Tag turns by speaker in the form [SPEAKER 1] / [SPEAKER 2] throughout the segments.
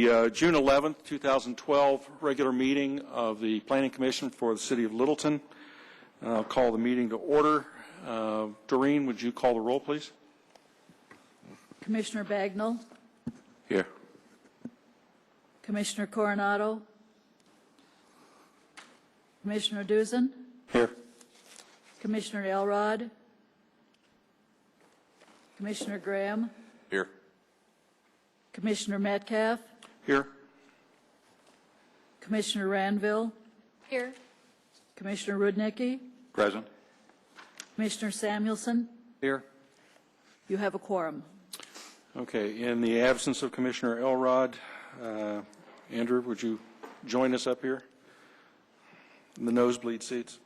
[SPEAKER 1] June 11th, 2012 regular meeting of the Planning Commission for the City of Littleton. I'll call the meeting to order. Doreen, would you call the roll, please?
[SPEAKER 2] Commissioner Bagnall.
[SPEAKER 1] Here.
[SPEAKER 2] Commissioner Coronado. Commissioner Dusen.
[SPEAKER 1] Here.
[SPEAKER 2] Commissioner Elrod. Commissioner Graham.
[SPEAKER 1] Here.
[SPEAKER 2] Commissioner Metcalf.
[SPEAKER 1] Here.
[SPEAKER 2] Commissioner Ranville.
[SPEAKER 3] Here.
[SPEAKER 2] Commissioner Rudnicki.
[SPEAKER 1] Present.
[SPEAKER 2] Commissioner Samuelson.
[SPEAKER 1] Here.
[SPEAKER 2] You have a quorum.
[SPEAKER 1] Okay. In the absence of Commissioner Elrod, Andrew, would you join us up here in the nosebleed seats?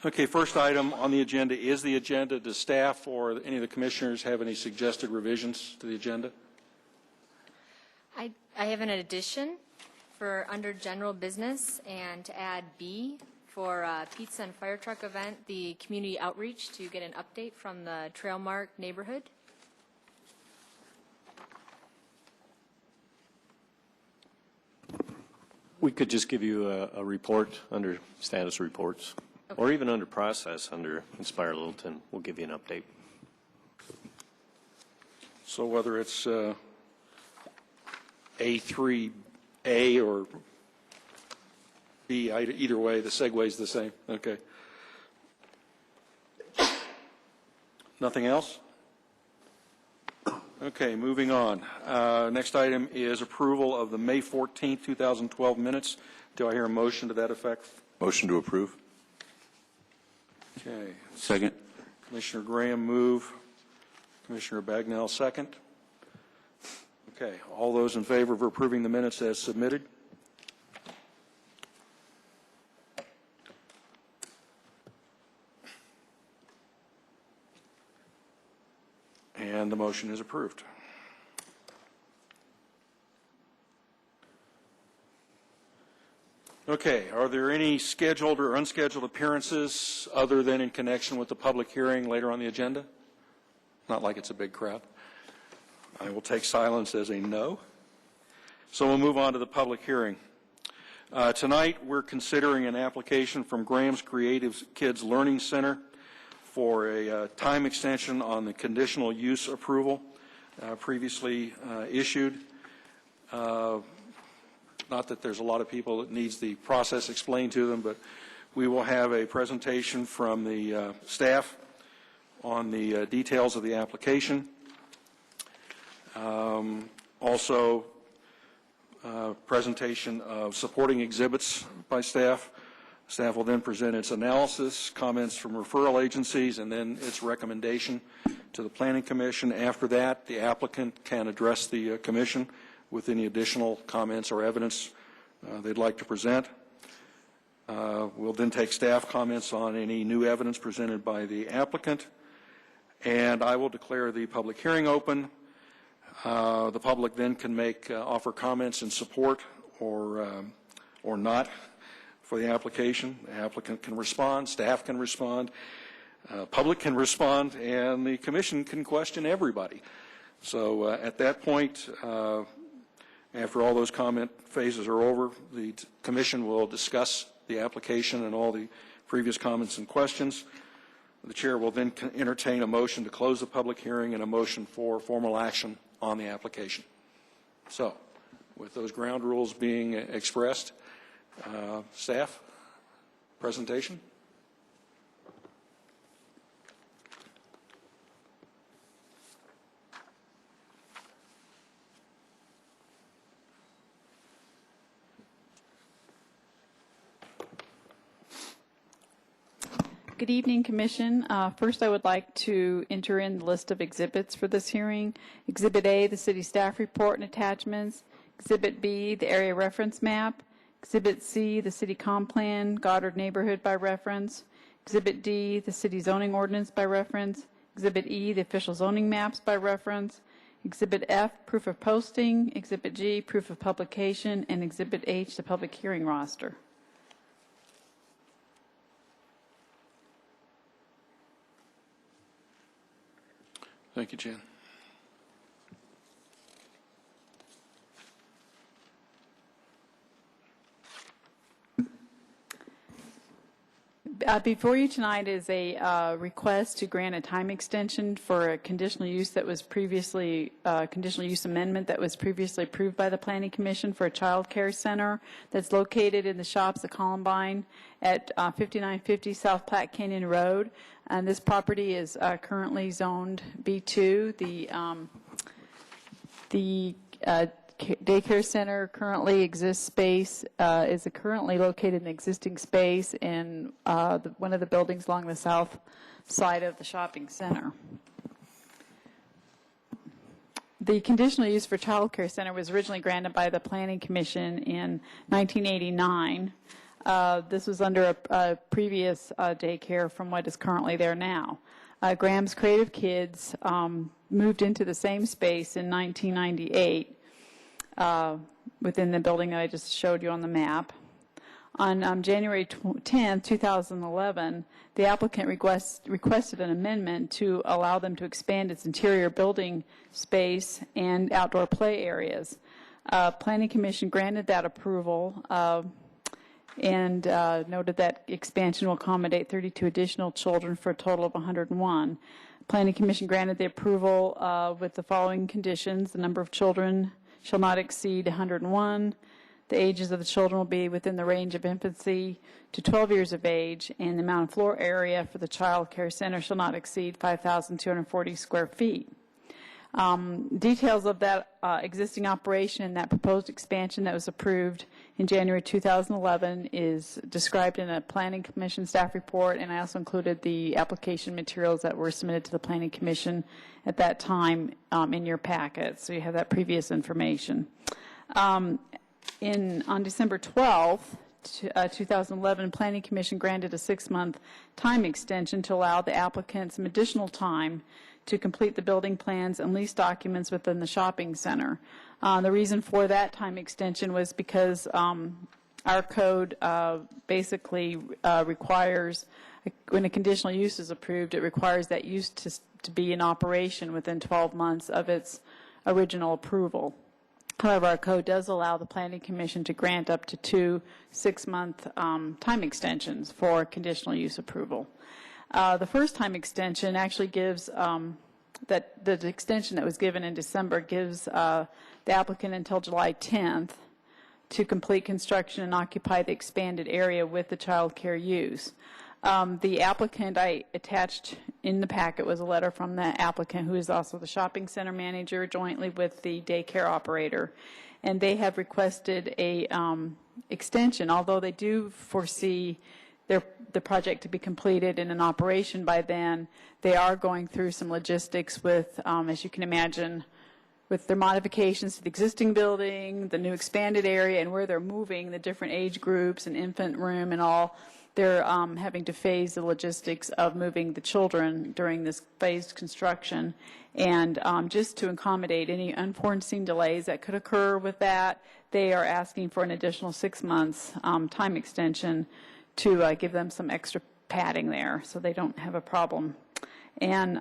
[SPEAKER 1] Okay, first item on the agenda is the agenda. Does staff or any of the commissioners have any suggested revisions to the agenda?
[SPEAKER 3] I have an addition for under general business and to add B for pizza and fire truck event, the community outreach to get an update from the Trailmark neighborhood.
[SPEAKER 4] We could just give you a report under status reports, okay, or even under process under Inspire Littleton. We'll give you an update.
[SPEAKER 1] So whether it's A3A or B, either way, the segue is the same. Okay. Nothing else? Okay, moving on. Next item is approval of the May 14th, 2012 minutes. Do I hear a motion to that effect?
[SPEAKER 5] Motion to approve.
[SPEAKER 1] Okay.
[SPEAKER 5] Second.
[SPEAKER 1] Commissioner Graham move. Commissioner Bagnall second. Okay. All those in favor of approving the minutes as submitted? And the motion is approved. Okay, are there any scheduled or unscheduled appearances other than in connection with the public hearing later on the agenda? Not like it's a big crowd. I will take silence as a no. So we'll move on to the public hearing. Tonight we're considering an application from Graham's Creative Kids Learning Center for a time extension on the conditional use approval previously issued. Not that there's a lot of people that needs the process explained to them, but we will have a presentation from the staff on the details of the application. Also, presentation of supporting exhibits by staff. Staff will then present its analysis, comments from referral agencies, and then its recommendation to the Planning Commission. After that, the applicant can address the Commission with any additional comments or evidence they'd like to present. We'll then take staff comments on any new evidence presented by the applicant, and I will declare the public hearing open. The public then can offer comments in support or not for the application. The applicant can respond, staff can respond, public can respond, and the Commission can question everybody. So at that point, after all those comment phases are over, the Commission will discuss the application and all the previous comments and questions. The Chair will then entertain a motion to close the public hearing and a motion for formal action on the application. So, with those ground rules being expressed, staff, presentation.
[SPEAKER 6] Good evening, Commission. First, I would like to enter in the list of exhibits for this hearing. Exhibit A, the City Staff Report and Attachments. Exhibit B, the Area Reference Map. Exhibit C, the City Comp Plan, Goddard Neighborhood by reference. Exhibit D, the City Zoning Ordinance by reference. Exhibit E, the Official Zoning Maps by reference. Exhibit F, Proof of Posting. Exhibit G, Proof of Publication. And Exhibit H, the Public Hearing Roster.
[SPEAKER 1] Thank you, Jan.
[SPEAKER 6] Before you tonight is a request to grant a time extension for a conditional use that was previously, conditional use amendment that was previously approved by the Planning Commission for a child care center that's located in the shops of Columbine at 5950 South Platte Canyon Road. And this property is currently zoned B2. The daycare center currently exists space, is currently located in existing space in one of the buildings along the south side of the shopping center. The conditional use for child care center was originally granted by the Planning Commission in 1989. This was under a previous daycare from what is currently there now. Graham's Creative Kids moved into the same space in 1998 within the building that I just showed you on the map. On January 10, 2011, the applicant requested an amendment to allow them to expand its interior building space and outdoor play areas. Planning Commission granted that approval and noted that expansion will accommodate 32 additional children for a total of 101. Planning Commission granted the approval with the following conditions. The number of children shall not exceed 101. The ages of the children will be within the range of infancy to 12 years of age, and the amount of floor area for the child care center shall not exceed 5,240 square feet. Details of that existing operation and that proposed expansion that was approved in January 2011 is described in a Planning Commission staff report, and I also included the application materials that were submitted to the Planning Commission at that time in your packet, so you have that previous information. On December 12th, 2011, Planning Commission granted a 6-month time extension to allow the applicant some additional time to complete the building plans and lease documents within the shopping center. The reason for that time extension was because our code basically requires, when a conditional use is approved, it requires that use to be in operation within 12 months of its original approval. However, our code does allow the Planning Commission to grant up to 2 6-month time extensions for conditional use approval. The first time extension actually gives, the extension that was given in December gives the applicant until July 10th to complete construction and occupy the expanded area with the child care use. The applicant I attached in the packet was a letter from the applicant, who is also the shopping center manager, jointly with the daycare operator. And they have requested a extension, although they do foresee the project to be completed in an operation by then. They are going through some logistics with, as you can imagine, with their modifications to the existing building, the new expanded area, and where they're moving, the different age groups and infant room and all. They're having to phase the logistics of moving the children during this phased construction. And just to accommodate any unforeseen delays that could occur with that, they are asking for an additional 6 months time extension to give them some extra padding there so they don't have a problem. And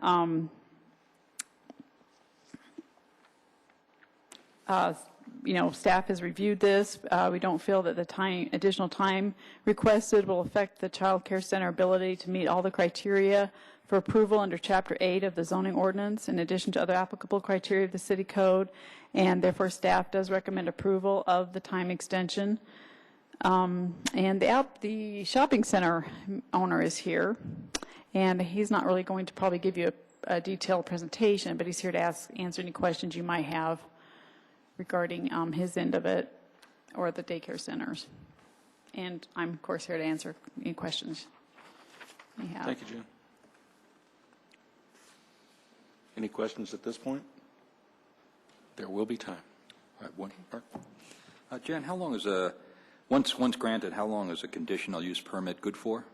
[SPEAKER 6] staff has reviewed this. We don't feel that the additional time requested will affect the child care center ability to meet all the criteria for approval under Chapter 8 of the zoning ordinance, in addition to other applicable criteria of the city code, and therefore staff does recommend approval of the time extension. And the shopping center owner is here, and he's not really going to probably give you a detailed presentation, but he's here to answer any questions you might have regarding his end of it or the daycare centers. And I'm, of course, here to answer any questions you have.
[SPEAKER 1] Thank you, Jen. Any questions at this point? There will be time. All right, one.
[SPEAKER 5] Jen, how long is once granted, how long is a conditional use permit good for?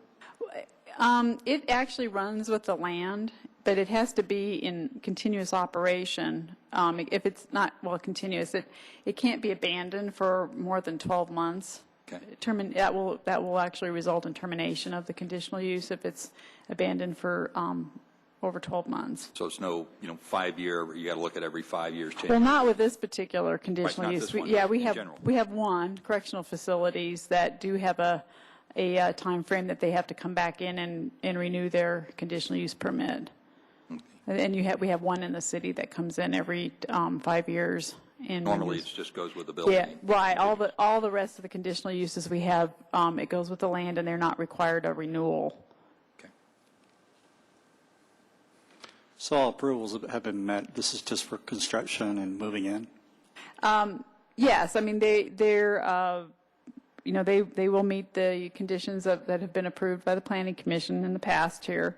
[SPEAKER 6] It actually runs with the land, but it has to be in continuous operation. If it's not, continuous, it can't be abandoned for more than 12 months.
[SPEAKER 5] Okay.
[SPEAKER 6] That will actually result in termination of the conditional use if it's abandoned for over 12 months.
[SPEAKER 5] So it's no, 5-year, you got to look at every 5 years change.
[SPEAKER 6] Well, not with this particular conditional
[SPEAKER 5] Right, not
[SPEAKER 6] use.
[SPEAKER 5] this one,
[SPEAKER 6] We
[SPEAKER 5] in general.
[SPEAKER 6] have one, correctional facilities that do have a a time frame that they have to come back in and renew their conditional use permit. And we have one in the city that comes in every 5 years. And
[SPEAKER 5] Normally,
[SPEAKER 6] renews.
[SPEAKER 5] it just goes with the building.
[SPEAKER 6] Yeah, right. All the rest of the conditional uses we have, it goes with the land, and they're not required a renewal.
[SPEAKER 5] Okay.
[SPEAKER 7] So all approvals have been met. This is just for construction and moving in?
[SPEAKER 6] Yes, I mean, they're you know, they will meet the conditions that have been approved by the Planning Commission in the past here.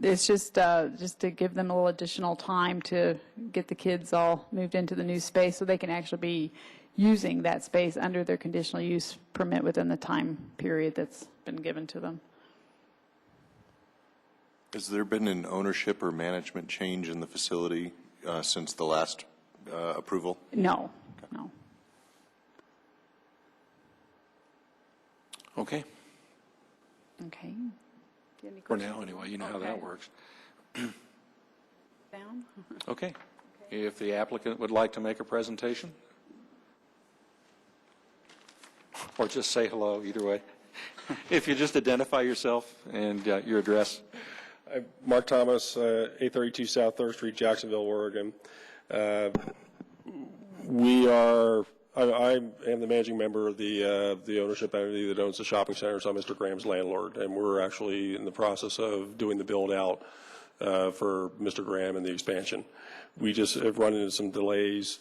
[SPEAKER 6] It's just to give them a little additional time to get the kids all moved into the new space so they can actually be using that space under their conditional use permit within the time period that's been given to them.
[SPEAKER 8] Has there been an ownership or management change in the facility since the last approval?
[SPEAKER 6] No, no.
[SPEAKER 1] Okay,
[SPEAKER 6] Okay. Do you have any
[SPEAKER 1] for
[SPEAKER 6] questions?
[SPEAKER 1] now, anyway, you know how that works.
[SPEAKER 6] Down?
[SPEAKER 1] Okay. If the applicant would like to make a presentation? Or just say hello, either way. If you just identify yourself and your address.
[SPEAKER 9] I'm Mark Thomas, 832 South 3rd Street, Jacksonville, Oregon. I am the managing member of the ownership entity that owns the shopping center, so I'm Mr. Graham's landlord, and we're actually in the process of doing the build-out for Mr. Graham and the expansion. We just have run into some delays.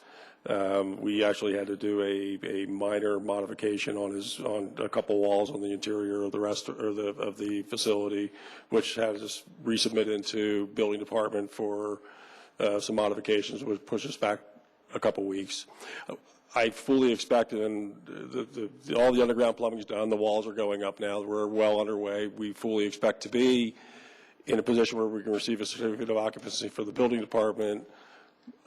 [SPEAKER 9] We actually had to do a minor modification on a couple walls on the interior of the facility, which had us resubmit into building department for some modifications, which pushed us back a couple weeks. I fully expected, and all the underground plumbing is done. The walls are going up now. We're well underway. We fully expect to be in a position where we can receive a certificate of occupancy for the building department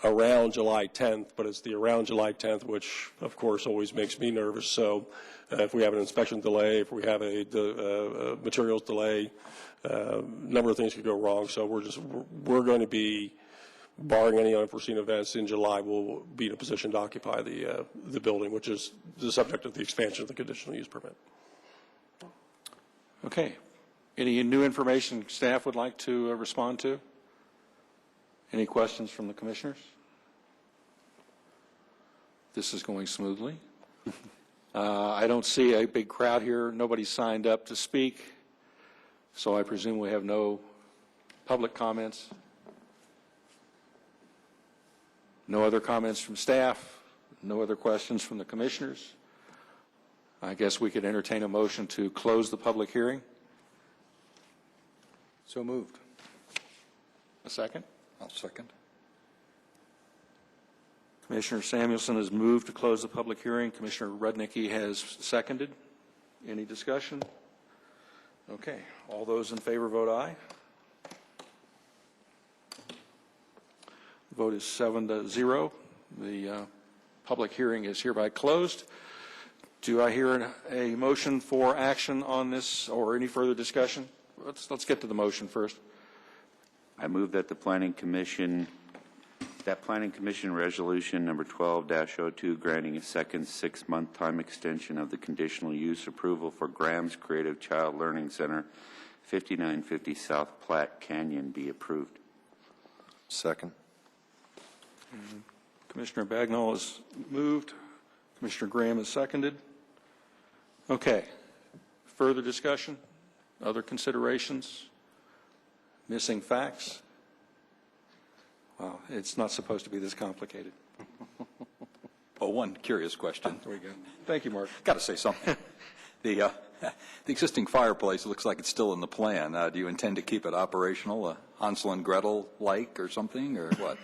[SPEAKER 9] around July 10th, but it's the around July 10th, which, of course, always makes me nervous. So if we have an inspection delay, if we have a materials delay, a number of things could go wrong. So we're going to be, barring any unforeseen events, in July, we'll be in a position to occupy the building, which is the subject of the expansion of the conditional use permit.
[SPEAKER 1] Okay. Any new information staff would like to respond to? Any questions from the commissioners? This is going smoothly. I don't see a big crowd here. Nobody signed up to speak, so I presume we have no public comments. No other comments from staff, no other questions from the commissioners. I guess we could entertain a motion to close the public hearing.
[SPEAKER 5] So moved.
[SPEAKER 1] A second?
[SPEAKER 5] I'll second.
[SPEAKER 1] Commissioner Samuelson has moved to close the public hearing. Commissioner Rudnicki has seconded. Any discussion? Okay. All those in favor vote aye. The vote is 7-0. The public hearing is hereby closed. Do I hear a motion for action on this or any further discussion? Let's get to the motion first.
[SPEAKER 10] I move that Planning Commission Resolution Number 12-02 granting a second 6-month time extension of the conditional use approval for Graham's Creative Child Learning Center, 5950 South Platte Canyon be approved.
[SPEAKER 8] Second.
[SPEAKER 1] Commissioner Bagnall has moved. Commissioner Graham has seconded. Okay. Further discussion? Other considerations? Missing facts? Wow, it's not supposed to be this complicated.
[SPEAKER 5] Oh, one curious question.
[SPEAKER 1] There we go. Thank you, Mark.
[SPEAKER 5] Got to say something. The existing fireplace looks like it's still in the plan. Do you intend to keep it operational, Hansel and Gretel-like or something, or what?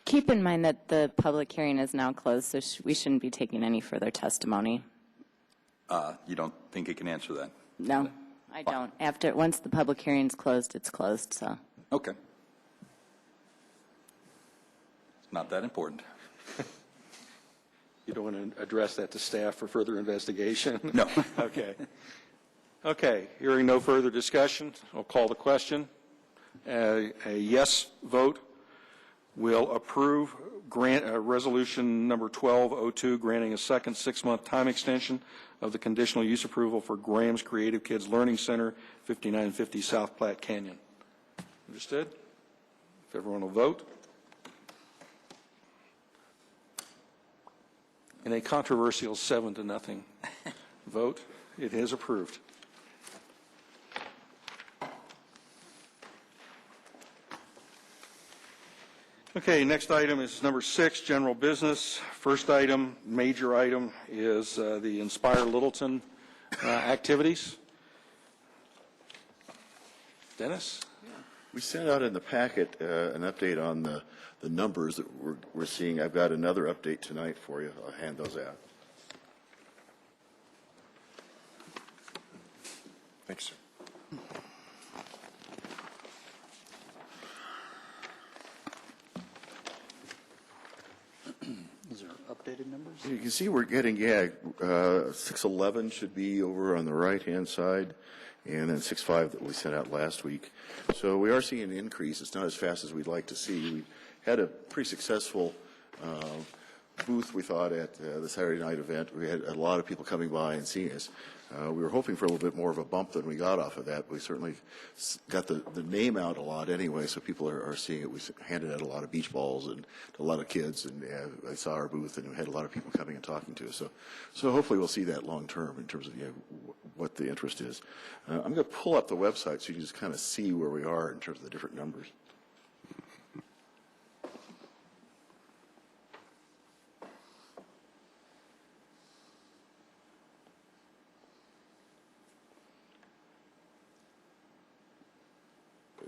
[SPEAKER 11] Keep in mind that the public hearing is now closed, so we shouldn't be taking any further testimony.
[SPEAKER 5] You don't think it can answer that?
[SPEAKER 11] No, I don't. Once the public hearing's closed, it's closed, so.
[SPEAKER 5] Okay. It's not that important.
[SPEAKER 1] You don't want to address that to staff for further investigation?
[SPEAKER 5] No.
[SPEAKER 1] Okay. Okay, hearing no further discussion, I'll call the question. A yes vote will approve Resolution number 1202, granting a second 6-month time extension of the conditional use approval for Graham's Creative Kids Learning Center, 5950 South Platte Canyon. Understood? If everyone will vote. In a controversial 7-0 vote, it is approved. Okay, next item is number 6, general business. First item, major item, is the Inspire Littleton activities. Dennis?
[SPEAKER 12] We sent out in the packet an update on the numbers that we're seeing. I've got another update tonight for you. I'll hand those out.
[SPEAKER 8] Thanks, sir.
[SPEAKER 7] These are updated numbers?
[SPEAKER 12] You can see we're getting, 611 should be over on the right-hand side, and then 6.5 that we sent out last week. So we are seeing an increase. It's not as fast as we'd like to see. We had a pretty successful booth, we thought, at the Saturday night event. We had a lot of people coming by and seeing us. We were hoping for a little bit more of a bump than we got off of that. We certainly got the name out a lot anyway, so people are seeing it. We handed out a lot of beach balls and to a lot of kids, and I saw our booth, and we had a lot of people coming and talking to us. So hopefully we'll see that long term in terms of what the interest is. I'm going to pull up the website so you can just kind of see where we are in terms of the different numbers.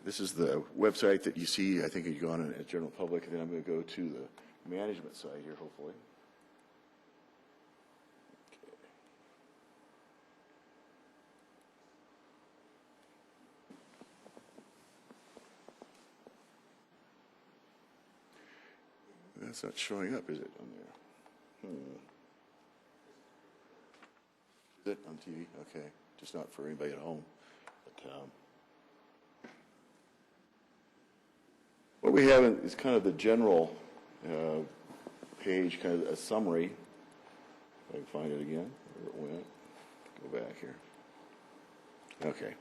[SPEAKER 12] This is the website that you see. I think you go on at general public, and then I'm going to go to the management side here, hopefully. Okay. That's not showing up, is it, on there? Is it on TV? Okay. Just not for anybody at home. But, what we have is kind of the general page, kind of a summary. If I can find it again, where it went. Go back here. Okay.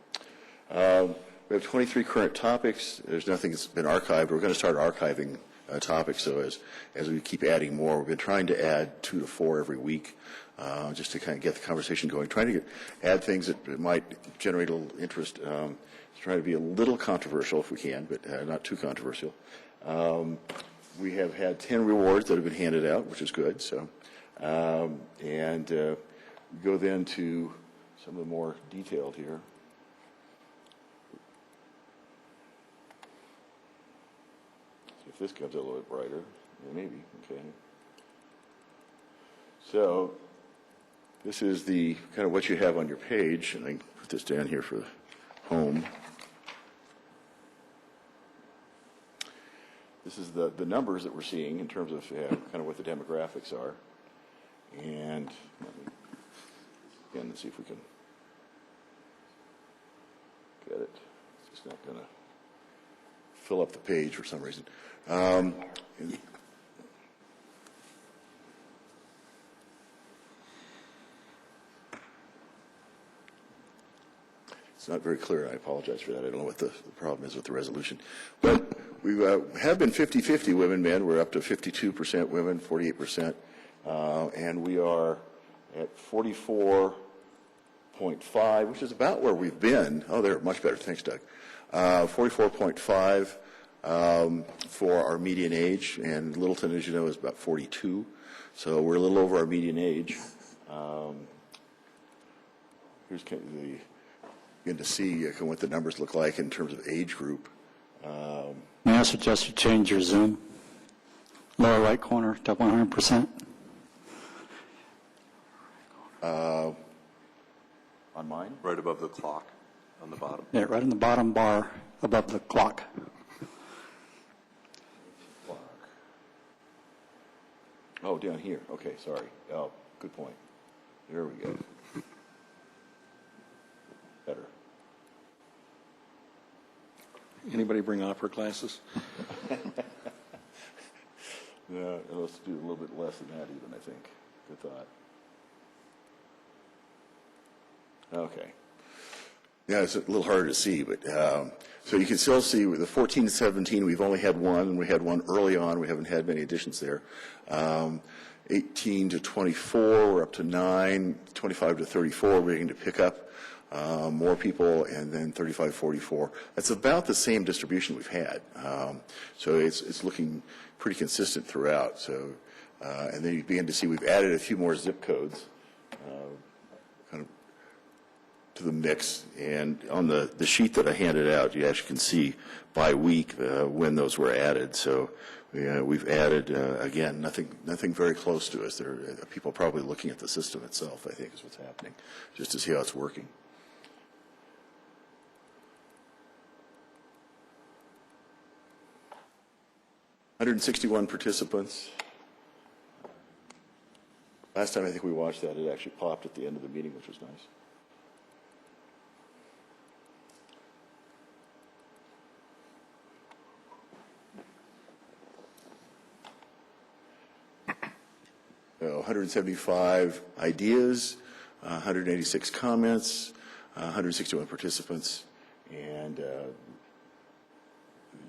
[SPEAKER 12] We have 23 current topics. There's nothing that's been archived. We're going to start archiving topics, so as we keep adding more. We've been trying to add 2 to 4 every week, just to kind of get the conversation going. Trying to add things that might generate a little interest. Trying to be a little controversial if we can, but not too controversial. We have had 10 rewards that have been handed out, which is good. So, and we go then to some of the more detailed here. See if this comes a little bit brighter. Yeah, maybe. Okay. So this is the kind of what you have on your page, and I can put this down here for home. This is the numbers that we're seeing in terms of kind of what the demographics are. And let's see if we can get it. It's just not going to fill up the page for some reason. It's not very clear. I apologize for that. I don't know what the problem is with the resolution. But we have been 50-50 women, men. We're up to 52% women, 48%. And we are at 44.5, which is about where we've been. Oh, they're much better. Thanks, Doug. 44.5 for our median age. And Littleton, as you know, is about 42. So we're a little over our median age. Here's kind of to see what the numbers look like in terms of age group.
[SPEAKER 7] May I suggest you change your Zoom? Lower right corner to 100%.
[SPEAKER 12] On mine?
[SPEAKER 8] Right above the clock on the bottom.
[SPEAKER 7] Yeah, right in the bottom bar above the clock.
[SPEAKER 12] Oh, down here. Okay, sorry. Oh, good point. There we go. Better.
[SPEAKER 1] Anybody bring opera glasses?
[SPEAKER 12] Yeah, let's do a little bit less than that even, I think. Good thought. Okay. Yeah, it's a little harder to see, but so you can still see with the 14 to 17, we've only had one, and we had one early on. We haven't had many additions there. 18 to 24, we're up to 9. 25 to 34, we're beginning to pick up more people, and then 35 to 44. That's about the same distribution we've had. So it's looking pretty consistent throughout. So, and then you begin to see we've added a few more zip codes kind of to the mix. And on the sheet that I handed out, you actually can see by week when those were added. So we've added, again, nothing very close to us. There are people probably looking at the system itself, I think, is what's happening, just to see how it's working. $161 participants. Last time I think we watched that, it actually popped at the end of the meeting, which was nice. So 175 ideas, 186 comments, 161 participants, and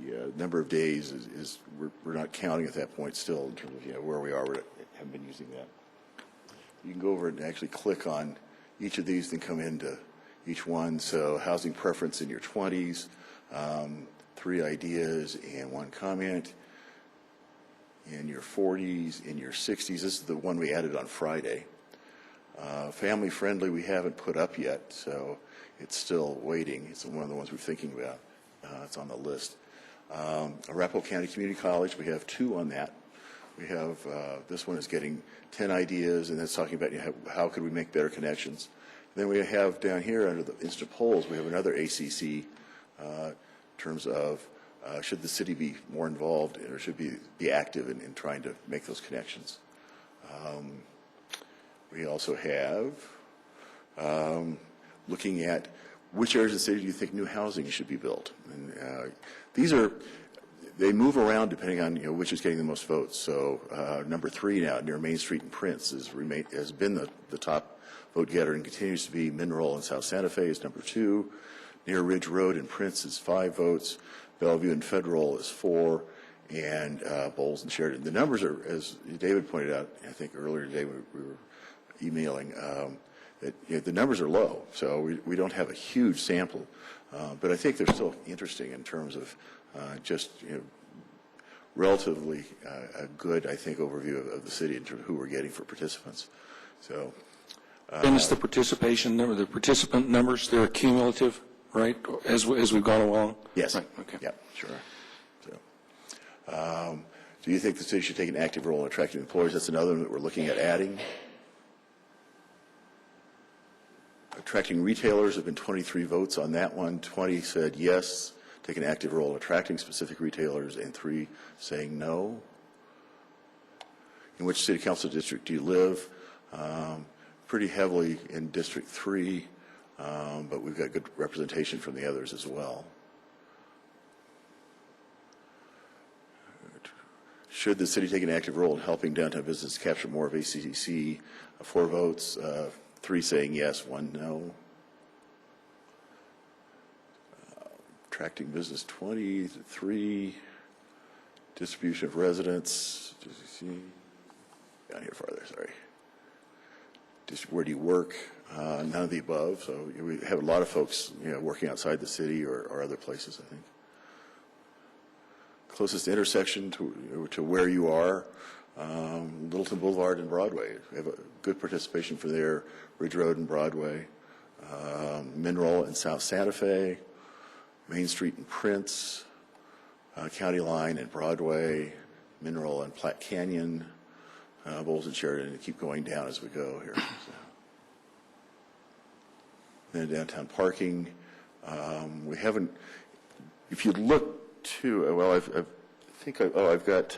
[SPEAKER 12] the number of days is we're not counting at that point still in terms of where we are. We haven't been using that. You can go over and actually click on each of these and come into each one. So housing preference in your 20s, 3 ideas and 1 comment. In your 40s, in your 60s, this is the one we added on Friday. Family friendly we haven't put up yet, so it's still waiting. It's one of the ones we're thinking about. It's on the list. Arapahoe County Community College, we have 2 on that. We have, this one is getting 10 ideas, and that's talking about how could we make better connections. Then we have down here under the instant polls, we have another ACC in terms of should the city be more involved or should be active in trying to make those connections. We also have looking at which areas of the city do you think new housing should be built. And they move around depending on which is getting the most votes. So number 3 now near Main Street and Prince has been the top vote getter and continues to be. Mineral and South Santa Fe is number 2. Near Ridge Road and Prince is 5 votes. Bellevue and Federal is 4, and Bowles and Sheridan. The numbers are, as David pointed out, I think earlier today we were emailing, that the numbers are low. So we don't have a huge sample, but I think they're still interesting in terms of just relatively a good, I think, overview of the city in terms of who we're getting for participants. So.
[SPEAKER 1] And it's the participation number, the participant numbers, they're cumulative, right, as we've gone along?
[SPEAKER 12] Yes.
[SPEAKER 1] Right. Okay.
[SPEAKER 12] Yeah, sure. So, do you think the city should take an active role in attracting employees? That's another one that we're looking at adding. Attracting retailers have been 23 votes on that one. 20 said yes, take an active role in attracting specific retailers, and 3 saying no. In which city council district do you live? Pretty heavily in District 3, but we've got good representation from the others as well. Should the city take an active role in helping downtown business capture more of ACC? 4 votes, 3 saying yes, 1 no. Attracting business 20, 3. Distribution of residents, down here farther, sorry. Where do you work? None of the above. So we have a lot of folks, working outside the city or other places, I think. Closest intersection to where you are, Littleton Boulevard and Broadway. We have a good participation for there. Ridge Road and Broadway, Mineral and South Santa Fe, Main Street and Prince, County Line and Broadway, Mineral and Platte Canyon, Bowles and Sheridan, and keep going down as we go here. So. Then downtown parking, we haven't. If you look to, well, I've got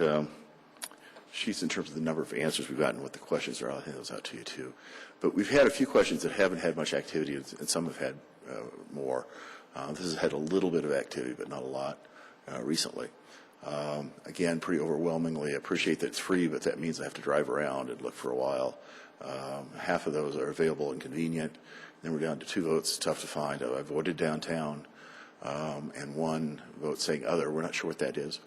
[SPEAKER 12] sheets in terms of the number of answers we've gotten, what the questions are. I'll hand those out to you too. But we've had a few questions that haven't had much activity, and some have had more. This has had a little bit of activity, but not a lot recently. Again, pretty overwhelmingly, I appreciate that it's free, but that means I have to drive around and look for a while. Half of those are available and convenient. Then we're down to 2 votes, tough to find. I voted downtown, and 1 vote saying other. We're not sure what that is.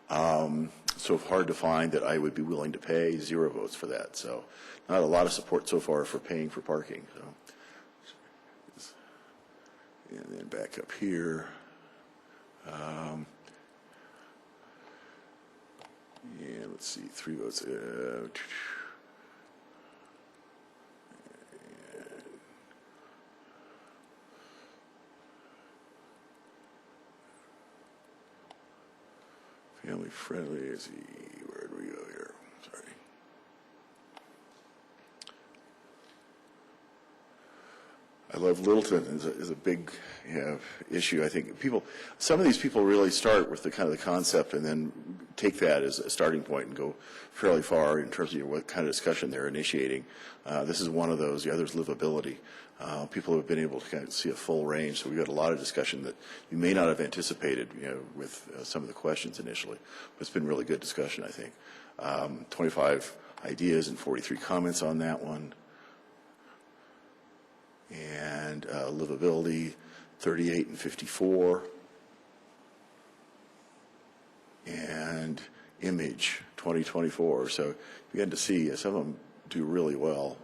[SPEAKER 12] So hard to find that I would be willing to pay. 0 votes for that. So not a lot of support so far for paying for parking. So, and then back up here. Yeah, let's see, 3 votes. Family friendly, let's see, where do we go here? Sorry. I love Littleton is a big issue. I think some of these people really start with the kind of the concept and then take that as a starting point and go fairly far in terms of what kind of discussion they're initiating. This is one of those. The other is livability. People have been able to kind of see a full range, so we've got a lot of discussion that you may not have anticipated, with some of the questions initially. But it's been really good discussion, I think. 25 ideas and 43 comments on that one. And livability, 38 and 54. And image, 2024. So you begin to see some of them do really well.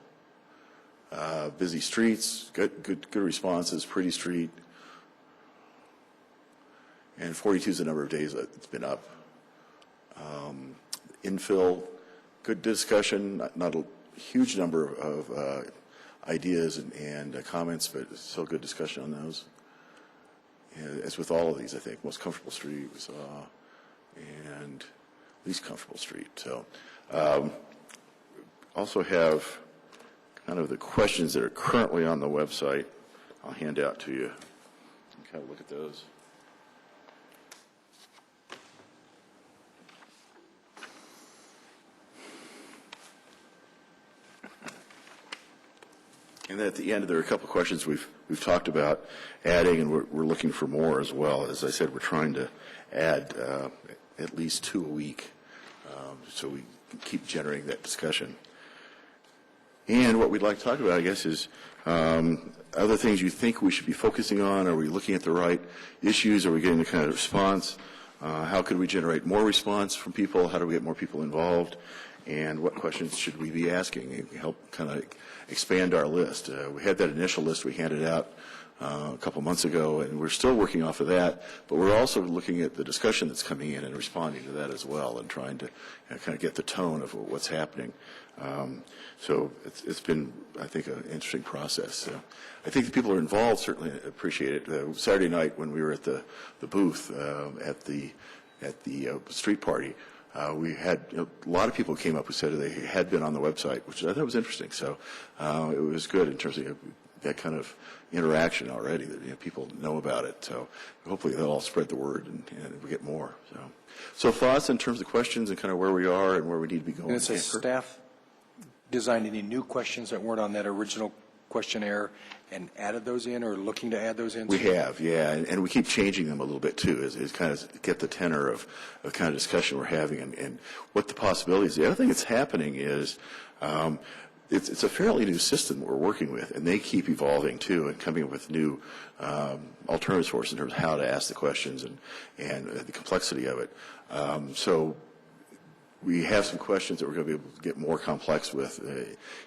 [SPEAKER 12] Busy streets, good responses, pretty street. And 42 is the number of days that it's been up. Infill, good discussion, not a huge number of ideas and comments, but still good discussion on those. As with all of these, I think, most comfortable street we saw, and least comfortable street. So also have kind of the questions that are currently on the website. I'll hand out to you. Kind of look at those. And then at the end, there are a couple of questions we've talked about adding, and we're looking for more as well. As I said, we're trying to add at least 2 a week, so we can keep generating that discussion. And what we'd like to talk about, I guess, is other things you think we should be focusing on. Are we looking at the right issues? Are we getting the kind of response? How could we generate more response from people? How do we get more people involved? And what questions should we be asking? It can help kind of expand our list. We had that initial list we handed out a couple months ago, and we're still working off of that, but we're also looking at the discussion that's coming in and responding to that as well, and trying to kind of get the tone of what's happening. So it's been, I think, an interesting process. I think the people who are involved certainly appreciate it. Saturday night when we were at the booth at the street party, we had a lot of people who came up who said they had been on the website, which I thought was interesting. So it was good in terms of that kind of interaction already, that people know about it. So hopefully they'll all spread the word and we get more. So thoughts in terms of questions and kind of where we are and where we need to be going.
[SPEAKER 1] And it says staff designed any new questions that weren't on that original questionnaire and added those in, or looking to add those in?
[SPEAKER 12] We have, yeah, and we keep changing them a little bit too, is kind of get the tenor of the kind of discussion we're having and what the possibilities. The other thing that's happening is it's a fairly new system we're working with, and they keep evolving too and coming up with new alternatives for us in terms of how to ask the questions and the complexity of it. So we have some questions that we're going to be able to get more complex with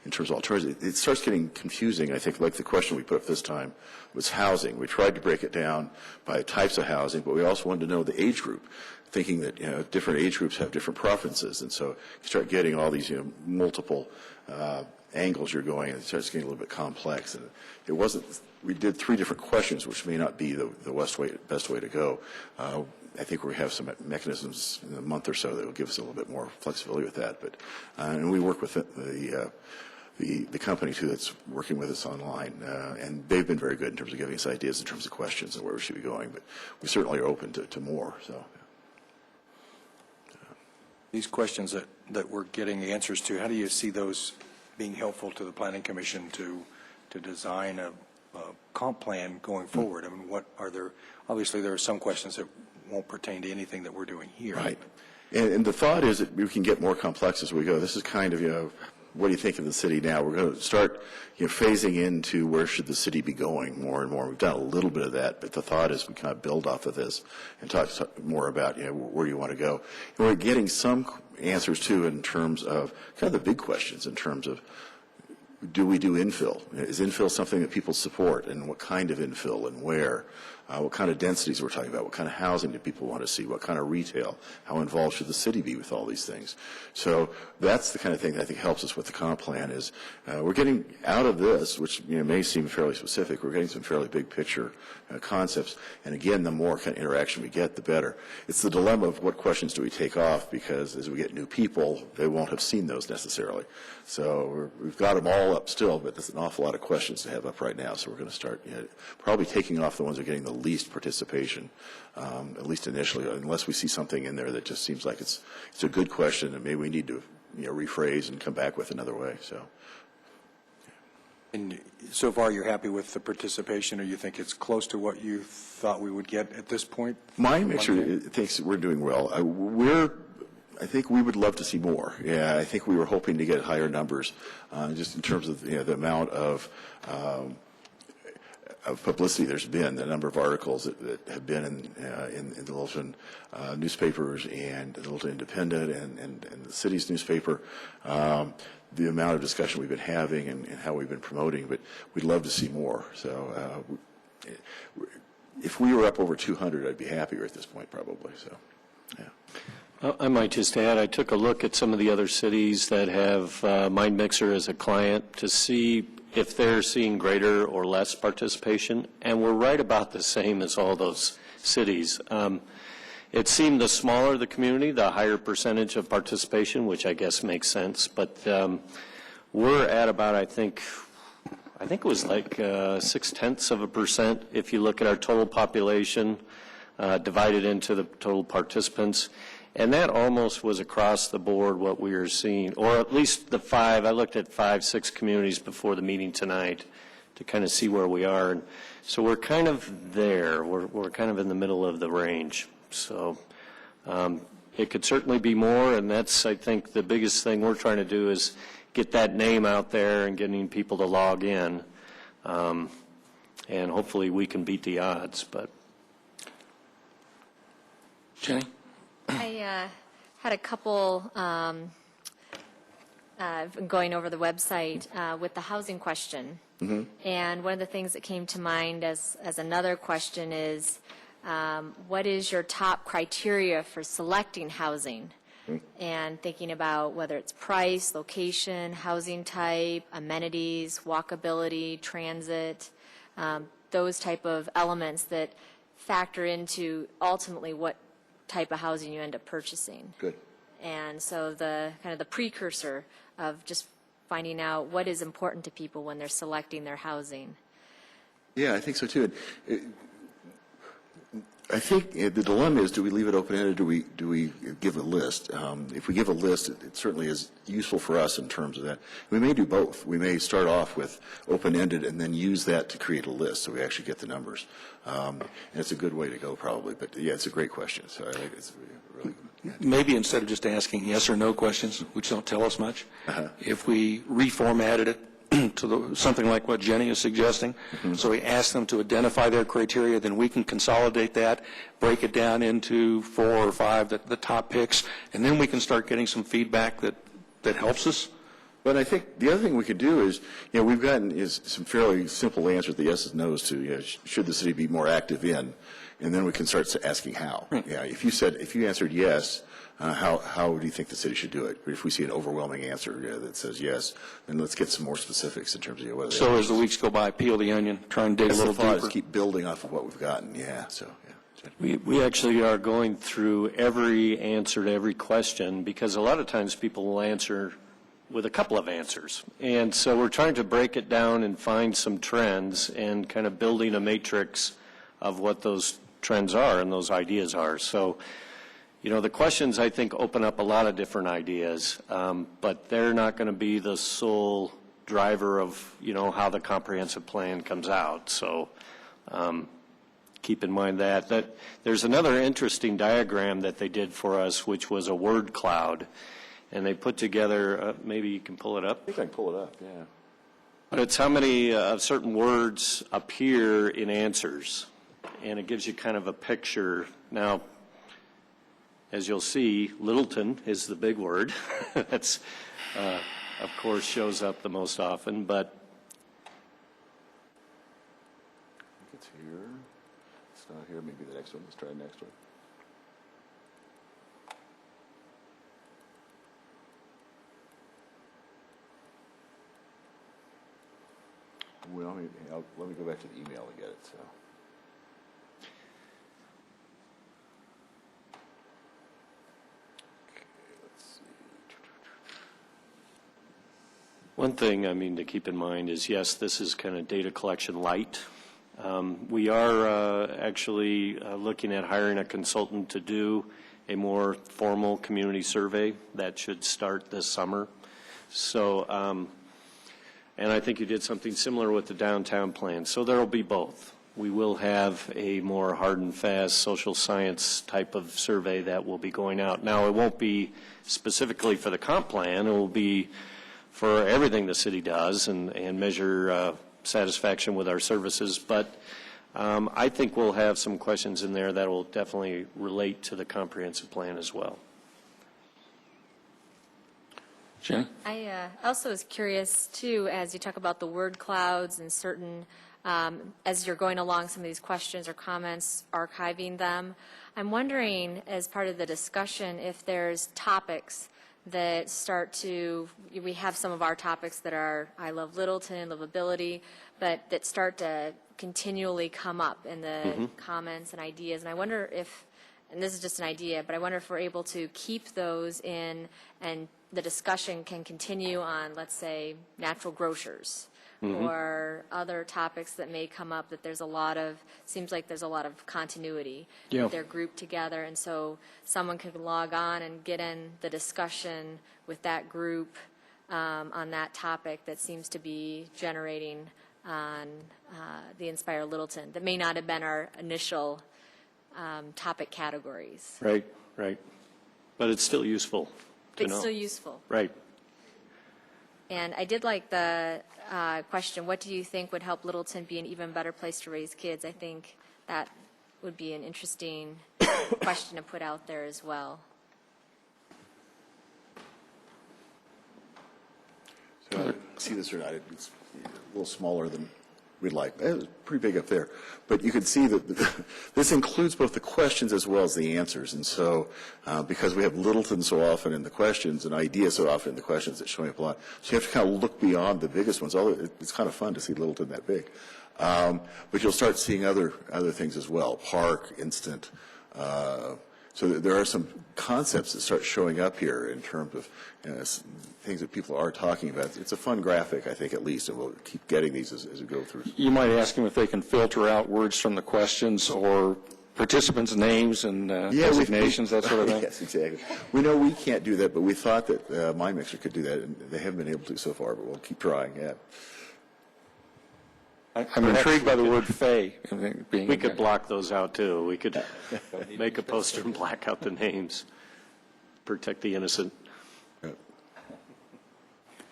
[SPEAKER 12] in terms of alternatives. It starts getting confusing, I think, like the question we put up this time was housing. We tried to break it down by types of housing, but we also wanted to know the age group, thinking that different age groups have different preferences, and so you start getting all these multiple angles you're going, and it starts getting a little bit complex. And it wasn't. We did 3 different questions, which may not be the best way to go. I think we have some mechanisms in a month or so that will give us a little bit more flexibility with that. But and we work with the company too that's working with us online, and they've been very good in terms of giving us ideas in terms of questions and where we should be going. But we certainly are open to more. So
[SPEAKER 1] These questions that we're getting answers to, how do you see those being helpful to the Planning Commission to design a comp plan going forward? I mean, what are there? Obviously, there are some questions that won't pertain to anything that we're doing here.
[SPEAKER 12] Right. And the thought is that we can get more complex as we go. This is kind of, what do you think of the city now? We're going to start, phasing into where should the city be going more and more. We've done a little bit of that, but the thought is we kind of build off of this and talk more about, where you want to go. And we're getting some answers, too, in terms of kind of the big questions in terms of, do we do infill? Is infill something that people support, and what kind of infill and where? What kind of densities we're talking about? What kind of housing do people want to see? What kind of retail? How involved should the city be with all these things? So that's the kind of thing that I think helps us with the comp plan is we're getting out of this, which may seem fairly specific, we're getting some fairly big picture concepts. And again, the more kind of interaction we get, the better. It's the dilemma of what questions do we take off, because as we get new people, they won't have seen those necessarily. So we've got them all up still, but there's an awful lot of questions to have up right now. So we're going to start probably taking off the ones that are getting the least participation, at least initially, unless we see something in there that just seems like it's a good question and maybe we need to rephrase and come back with another way. So.
[SPEAKER 1] And so far, you're happy with the participation, or you think it's close to what you thought we would get at this point?
[SPEAKER 12] My mixture thinks we're doing well. I think we would love to see more. Yeah, I think we were hoping to get higher numbers, just in terms of the amount of publicity there's been, the number of articles that have been in the Littleton newspapers and the Littleton Independent and the city's newspaper. The amount of discussion we've been having and how we've been promoting, but we'd love to see more. So if we were up over 200, I'd be happier at this point probably. So, yeah.
[SPEAKER 4] I might just add, I took a look at some of the other cities that have MindMixer as a client to see if they're seeing greater or less participation, and we're right about the same as all those cities. It seemed the smaller the community, the higher percentage of participation, which I guess makes sense, but we're at about, I think it was like 0.6% if you look at our total population divided into the total participants. And that almost was across the board what we were seeing, or at least the I looked at 5-6 communities before the meeting tonight to kind of see where we are. And so we're kind of there. We're kind of in the middle of the range. So it could certainly be more, and that's, I think, the biggest thing we're trying to do is get that name out there and getting people to log in. And hopefully we can beat the odds. But
[SPEAKER 1] Jenny?
[SPEAKER 3] I had a couple going over the website with the housing question. Mm-hmm. And one of the things that came to mind as another question is, what is your top criteria for selecting housing? Mm-hmm. And thinking about whether it's price, location, housing type, amenities, walkability, transit, those type of elements that factor into ultimately what type of housing you end up purchasing.
[SPEAKER 12] Good.
[SPEAKER 3] And so the kind of the precursor of just finding out what is important to people when they're selecting their housing.
[SPEAKER 12] Yeah, I think so too. I think the dilemma is, do we leave it open-ended, or do we give a list? If we give a list, it certainly is useful for us in terms of that. We may do both. We may start off with open-ended and then use that to create a list so we actually get the numbers. And it's a good way to go probably. But, yeah, it's a great question. So I think it's really good.
[SPEAKER 1] Maybe instead of just asking yes or no questions, which don't tell us much, if we reformatted it to something like what Jenny is suggesting. Mm-hmm. So we ask them to identify their criteria, then we can consolidate that, break it down into 4 or 5, the top picks, and then we can start getting some feedback that helps us.
[SPEAKER 12] But I think the other thing we could do is, we've gotten some fairly simple answers, the yeses and nos to, should the city be more active in, and then we can start asking how. Right. Yeah, if you answered yes, how do you think the city should do it? If we see an overwhelming answer that says yes, then let's get some more specifics in terms of whether.
[SPEAKER 1] So as the weeks go by, peel the onion, try and dig a little deeper.
[SPEAKER 12] Keep building off of what we've gotten. Yeah. So yeah.
[SPEAKER 4] We actually are going through every answer to every question, because a lot of times people will answer with a couple of answers. And so we're trying to break it down and find some trends and kind of building a matrix of what those trends are and those ideas are. So, the questions, I think, open up a lot of different ideas, but they're not going to be the sole driver of, how the comprehensive plan comes out. So keep in mind that there's another interesting diagram that they did for us, which was a word cloud, and they put together, maybe you can pull it up?
[SPEAKER 12] I think I can pull it up, yeah.
[SPEAKER 4] But it's how many certain words appear in answers, and it gives you kind of a picture. Now, as you'll see, Littleton is the big word. That's, of course, shows up the most often, but
[SPEAKER 12] It's here. It's not here. Maybe the next one. Let's try the next one. Well, let me go back to the email and get it. So. Okay, let's see.
[SPEAKER 4] one thing, I mean, to keep in mind is, yes, this is kind of data collection light. We are actually looking at hiring a consultant to do a more formal community survey that should start this summer. So, and I think you did something similar with the downtown plan. So there will be both. We will have a more hard and fast social science type of survey that will be going out. Now, it won't be specifically for the comp plan. It will be for everything the city does and measure satisfaction with our services. But I think we'll have some questions in there that will definitely relate to the comprehensive plan as well.
[SPEAKER 1] Jenny?
[SPEAKER 3] I also was curious, too, as you talk about the word clouds and certain, as you're going along some of these questions or comments, archiving them, I'm wondering, as part of the discussion, if there's topics that start to, we have some of our topics that are I love Littleton, livability, but that start to continually come up in the comments and ideas. And I wonder if, and this is just an idea, but I wonder if we're able to keep those in and the discussion can continue on, let's say, natural grocers or other topics that may come up that there's a lot of, seems like there's a lot of continuity.
[SPEAKER 1] Yeah.
[SPEAKER 3] They're grouped together, and so someone can log on and get in the discussion with that group on that topic that seems to be generating on the Inspire Littleton that may not have been our initial topic categories.
[SPEAKER 4] Right, right. But it's still useful to
[SPEAKER 3] It's
[SPEAKER 4] know.
[SPEAKER 3] still useful.
[SPEAKER 4] Right.
[SPEAKER 3] And I did like the question, what do you think would help Littleton be an even better place to raise kids? I think that would be an interesting question to put out there as well.
[SPEAKER 12] So see this or not, it's a little smaller than we'd like. It's pretty big up there. But you can see that this includes both the questions as well as the answers. And so because we have Littleton so often in the questions and ideas so often in the questions, it's showing up a lot. So you have to kind of look beyond the biggest ones. Although it's kind of fun to see Littleton that big. But you'll start seeing other things as well. Park, instant. So there are some concepts that start showing up here in terms of things that people are talking about. It's a fun graphic, I think, at least, and we'll keep getting these as we go through.
[SPEAKER 1] You might ask them if they can filter out words from the questions or participants' names and designations, that sort of thing.
[SPEAKER 12] Yes, exactly. We know we can't do that, but we thought that MindMixer could do that, and they haven't been able to so far, but we'll keep trying, yeah.
[SPEAKER 1] I'm intrigued by the word "fey" being.
[SPEAKER 4] We could block those out, too. We could make a poster and black out the names, protect the innocent.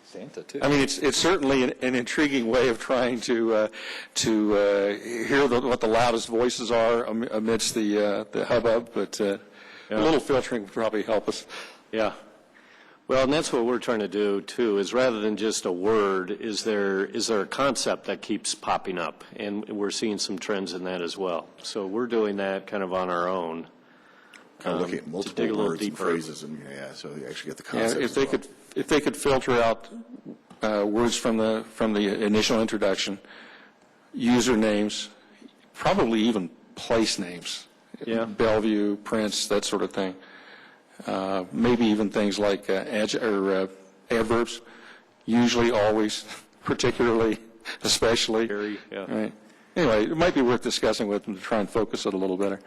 [SPEAKER 5] Santa, too.
[SPEAKER 1] I mean, it's certainly an intriguing way of trying to hear what the loudest voices are amidst the hubbub, but a little filtering would probably help us.
[SPEAKER 4] Yeah. Well, and that's what we're trying to do, too, is rather than just a word, is there a concept that keeps popping up? And we're seeing some trends in that as well. So we're doing that kind of on our own.
[SPEAKER 12] Kind of looking at multiple words and phrases, and so you actually get the concept.
[SPEAKER 1] Yeah, if they could filter out words from the initial introduction, usernames, probably even place names.
[SPEAKER 4] Yeah.
[SPEAKER 1] Bellevue, Prince, that sort of thing. Maybe even things like adverbs, usually, always, particularly, especially.
[SPEAKER 4] Very, yeah.
[SPEAKER 1] All right. Anyway, it might be worth discussing with them to try and focus it a little better.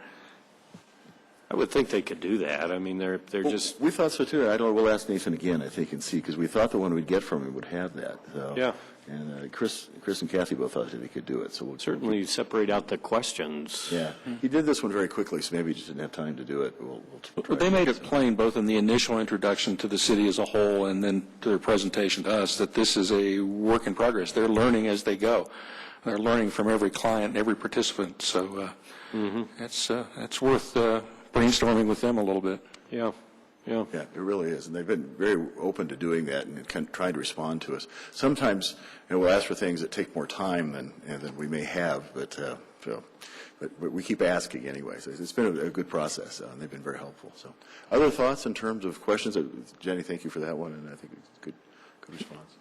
[SPEAKER 12] Yeah, I think we can do that.
[SPEAKER 4] Yeah.
[SPEAKER 12] Yeah.
[SPEAKER 4] Well, and that's what we're trying to do, too, is rather than just a word, is there a concept that keeps popping up? And we're seeing some trends in that as well. So we're doing that kind of on our own. I would think they could do that. I mean, they're just,
[SPEAKER 12] We thought so too. I don't. We'll ask Nathan again, I think, and see, because we thought the one we'd get from him would have that. So.
[SPEAKER 4] Yeah.
[SPEAKER 12] And Chris and Kathy both thought that he could do it. So we'll
[SPEAKER 4] certainly separate out the questions.
[SPEAKER 12] Yeah, he did this one very quickly, so maybe he just didn't have time to do it. We'll try
[SPEAKER 1] They made it plain, both in the initial introduction to the city as a whole and then to their presentation to us, that this is a work in progress. They're learning as they go. They're learning from every client, every participant. So it's worth brainstorming with them a little bit.
[SPEAKER 4] Yeah. Yeah.
[SPEAKER 12] Yeah, it really is, and they've been very open to doing that and trying to respond to us. Sometimes we'll ask for things that take more time than we may have, but we keep asking anyway. So it's been a good process, and they've been very helpful. So, other thoughts in terms of questions? Jenny, thank you for that one, and I think it's a good response.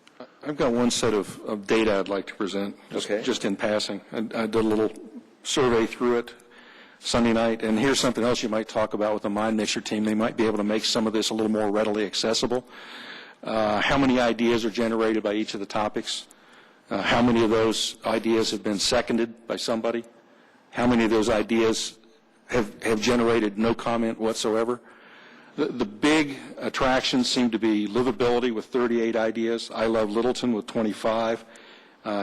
[SPEAKER 1] I've got one set of data I'd like to present, just in passing. I did a little survey through it Sunday night, and here's something else you might talk about with the Mind Mixer team. They might be able to make some of this a little more readily accessible. How many ideas are generated by each of the topics? How many of those ideas have been seconded by somebody? How many of those ideas have generated no comment whatsoever? The big attractions seem to be livability with 38 ideas, I Love Littleton with 25,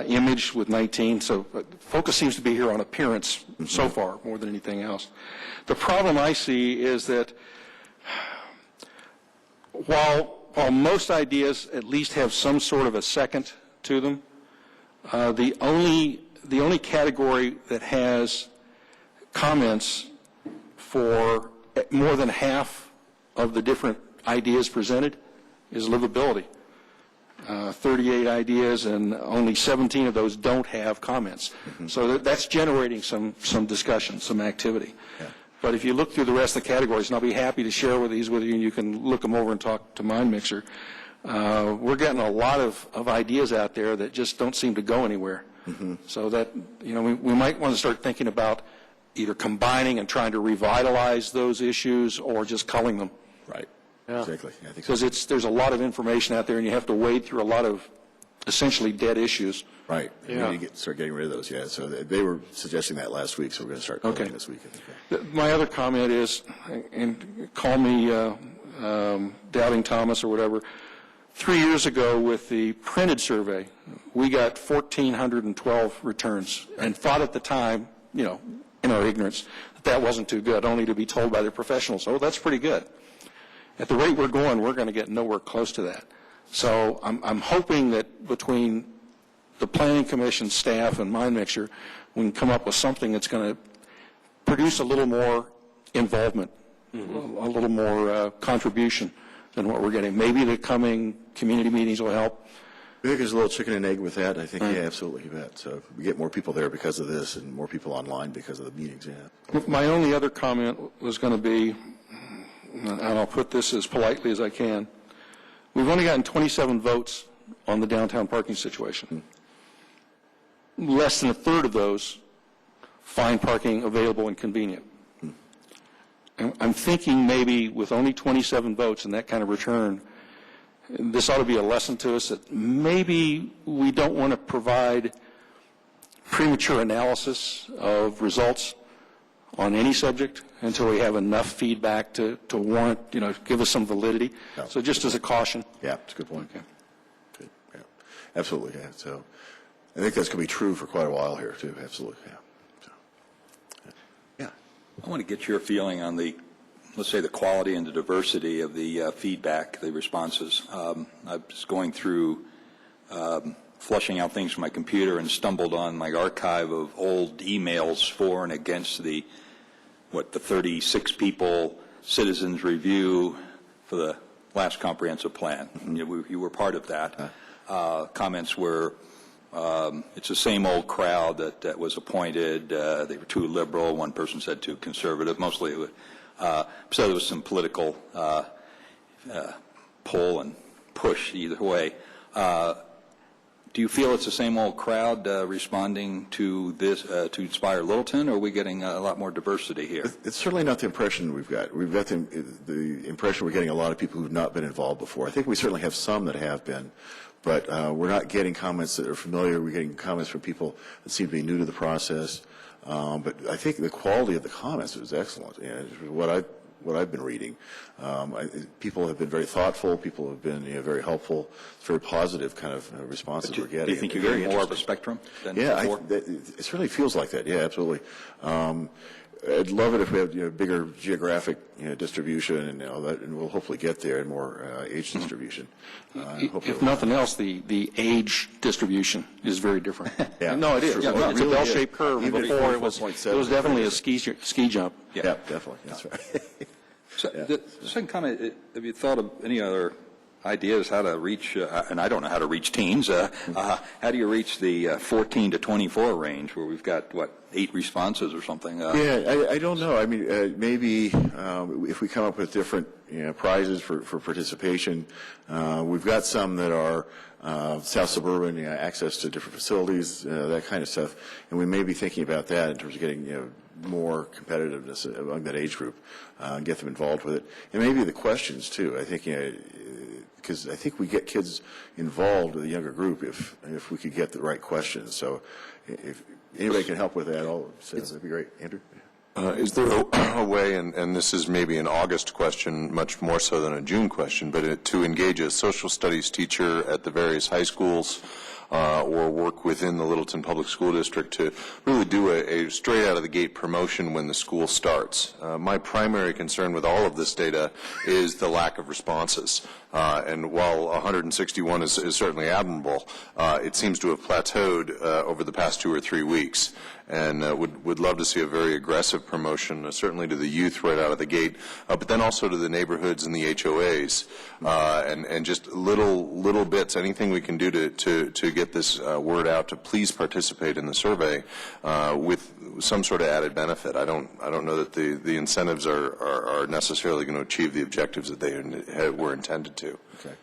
[SPEAKER 1] image with 19. So focus seems to be here on appearance so far more than anything else. The problem I see is that while most ideas at least have some sort of a second to them, the only category that has comments for more than half of the different ideas presented is livability. 38 ideas, and only 17 of those don't have comments. So that's generating some discussion, some activity.
[SPEAKER 12] Yeah.
[SPEAKER 1] But if you look through the rest of the categories, and I'll be happy to share these with you, and you can look them over and talk to Mind Mixer, we're getting a lot of ideas out there that just don't seem to go anywhere. So that, we might want to start thinking about either combining and trying to revitalize those issues or just culling them.
[SPEAKER 12] Right.
[SPEAKER 1] Yeah.
[SPEAKER 12] Exactly. I think so.
[SPEAKER 1] Because there's a lot of information out there, and you have to wade through a lot of essentially dead issues.
[SPEAKER 12] Right.
[SPEAKER 1] Yeah.
[SPEAKER 12] We need to start getting rid of those, yeah. So they were suggesting that last week, so we're going to start coding this week, I think.
[SPEAKER 1] My other comment is, and call me Doubting Thomas or whatever, 3 years ago with the printed survey, we got 1,412 returns, and thought at the time, in our ignorance, that wasn't too good, only to be told by the professionals, oh, that's pretty good. At the rate we're going, we're going to get nowhere close to that. So I'm hoping that between the Planning Commission staff and Mind Mixer, we can come up with something that's going to produce a little more involvement, a little more contribution than what we're getting. Maybe the coming community meetings will help.
[SPEAKER 12] I think there's a little chicken and egg with that. I think, yeah, absolutely, you bet. So we get more people there because of this and more people online because of the meetings, yeah.
[SPEAKER 1] My only other comment was going to be, and I'll put this as politely as I can, we've only gotten 27 votes on the downtown parking situation. Less than a third of those find parking available and convenient. I'm thinking maybe with only 27 votes and that kind of return, this ought to be a lesson to us that maybe we don't want to provide premature analysis of results on any subject until we have enough feedback to warrant, give us some validity.
[SPEAKER 12] Yeah.
[SPEAKER 1] So just as a caution.
[SPEAKER 12] Yeah, it's a good point. Okay. Good. Yeah. Absolutely, yeah. So I think that's going to be true for quite a while here, too. Absolutely, yeah. So,
[SPEAKER 5] Yeah. I want to get your feeling on let's say, the quality and the diversity of the feedback, the responses. I was going through flushing out things from my computer and stumbled on my archive of old emails for and against the 36 people citizens review for the last comprehensive plan. You were part of that. Comments were, it's the same old crowd that was appointed. They were too liberal. One person said too conservative. Mostly it was, so there was some political pull and push either way. Do you feel it's the same old crowd responding to this, to Inspire Littleton, or are we getting a lot more diversity here?
[SPEAKER 12] it's certainly not the impression we've got. We've got the impression we're getting a lot of people who've not been involved before. I think we certainly have some that have been, but we're not getting comments that are familiar. We're getting comments from people that seem to be new to the process. But I think the quality of the comments was excellent, and what I've been reading. People have been very thoughtful. People have been very helpful. It's very positive kind of responses we're getting.
[SPEAKER 5] Do you think you're getting more of a spectrum than before?
[SPEAKER 12] It certainly feels like that. Yeah, absolutely. I'd love it if we had bigger geographic distribution and all that, and we'll hopefully get there, and more age distribution.
[SPEAKER 1] If nothing else, the age distribution is very different.
[SPEAKER 12] Yeah.
[SPEAKER 1] No, it is.
[SPEAKER 12] Sure.
[SPEAKER 1] It's a bell-shaped curve.
[SPEAKER 12] Even
[SPEAKER 1] Before it was
[SPEAKER 12] 44.7.
[SPEAKER 1] definitely a ski jump.
[SPEAKER 12] Yeah, definitely. That's right.
[SPEAKER 5] So the second comment, have you thought of any other ideas how to reach, and I don't know how to reach teens, how do you reach the 14 to 24 range where we've got, 8 responses or something?
[SPEAKER 12] Yeah, I don't know. I mean, maybe if we come up with different prizes for participation. We've got some that are South Suburban, access to different facilities, that kind of stuff. And we may be thinking about that in terms of getting more competitiveness among that age group, and get them involved with it. And maybe the questions, too. I think, because I think we get kids involved with the younger group if we could get the right questions. So if anybody can help with that, that'd be great. Andrew?
[SPEAKER 8] Is there a way, and this is maybe an August question, much more so than a June question, but to engage a social studies teacher at the various high schools or work within the Littleton Public School District to really do a straight out of the gate promotion when the school starts? My primary concern with all of this data is the lack of responses. And while 161 is certainly admirable, it seems to have plateaued over the past 2 or 3 weeks. And would love to see a very aggressive promotion, certainly to the youth right out of the gate, but then also to the neighborhoods and the HOAs, and just little bits, anything we can do to get this word out to please participate in the survey with some sort of added benefit. I don't know that the incentives are necessarily going to achieve the objectives that they were intended to.
[SPEAKER 12] Okay,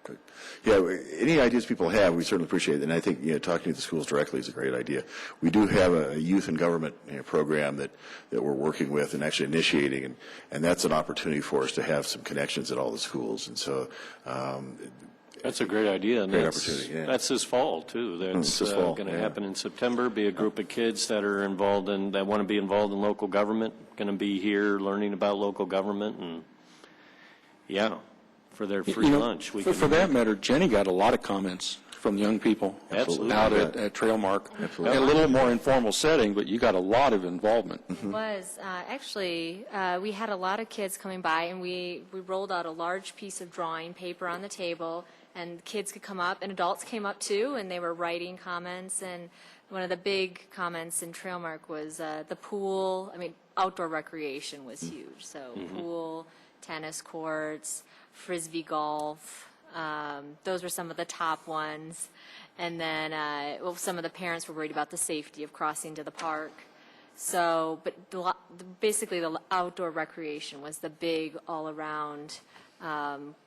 [SPEAKER 12] good. Yeah, any ideas people have, we certainly appreciate it. And I think talking to the schools directly is a great idea. We do have a youth and government program that we're working with and actually initiating, and that's an opportunity for us to have some connections at all the schools. And so
[SPEAKER 4] that's a great idea. And
[SPEAKER 12] great opportunity. Yeah.
[SPEAKER 4] That's this fall too. That's going to happen in September. Be a group of kids that are involved that want to be involved in local government. Going to be here learning about local government, and for their free lunch.
[SPEAKER 1] For that matter, Jenny got a lot of comments from young people out at Trailmark.
[SPEAKER 12] Absolutely.
[SPEAKER 1] In a little more informal setting, but you got a lot of involvement.
[SPEAKER 3] It was. Actually, we had a lot of kids coming by, and we rolled out a large piece of drawing paper on the table, and kids could come up, and adults came up too, and they were writing comments. And one of the big comments in Trailmark was the pool. I mean, outdoor recreation was huge. So pool, tennis courts, Frisbee golf, those were some of the top ones. And then, some of the parents were worried about the safety of crossing to the park. So, but basically the outdoor recreation was the big all-around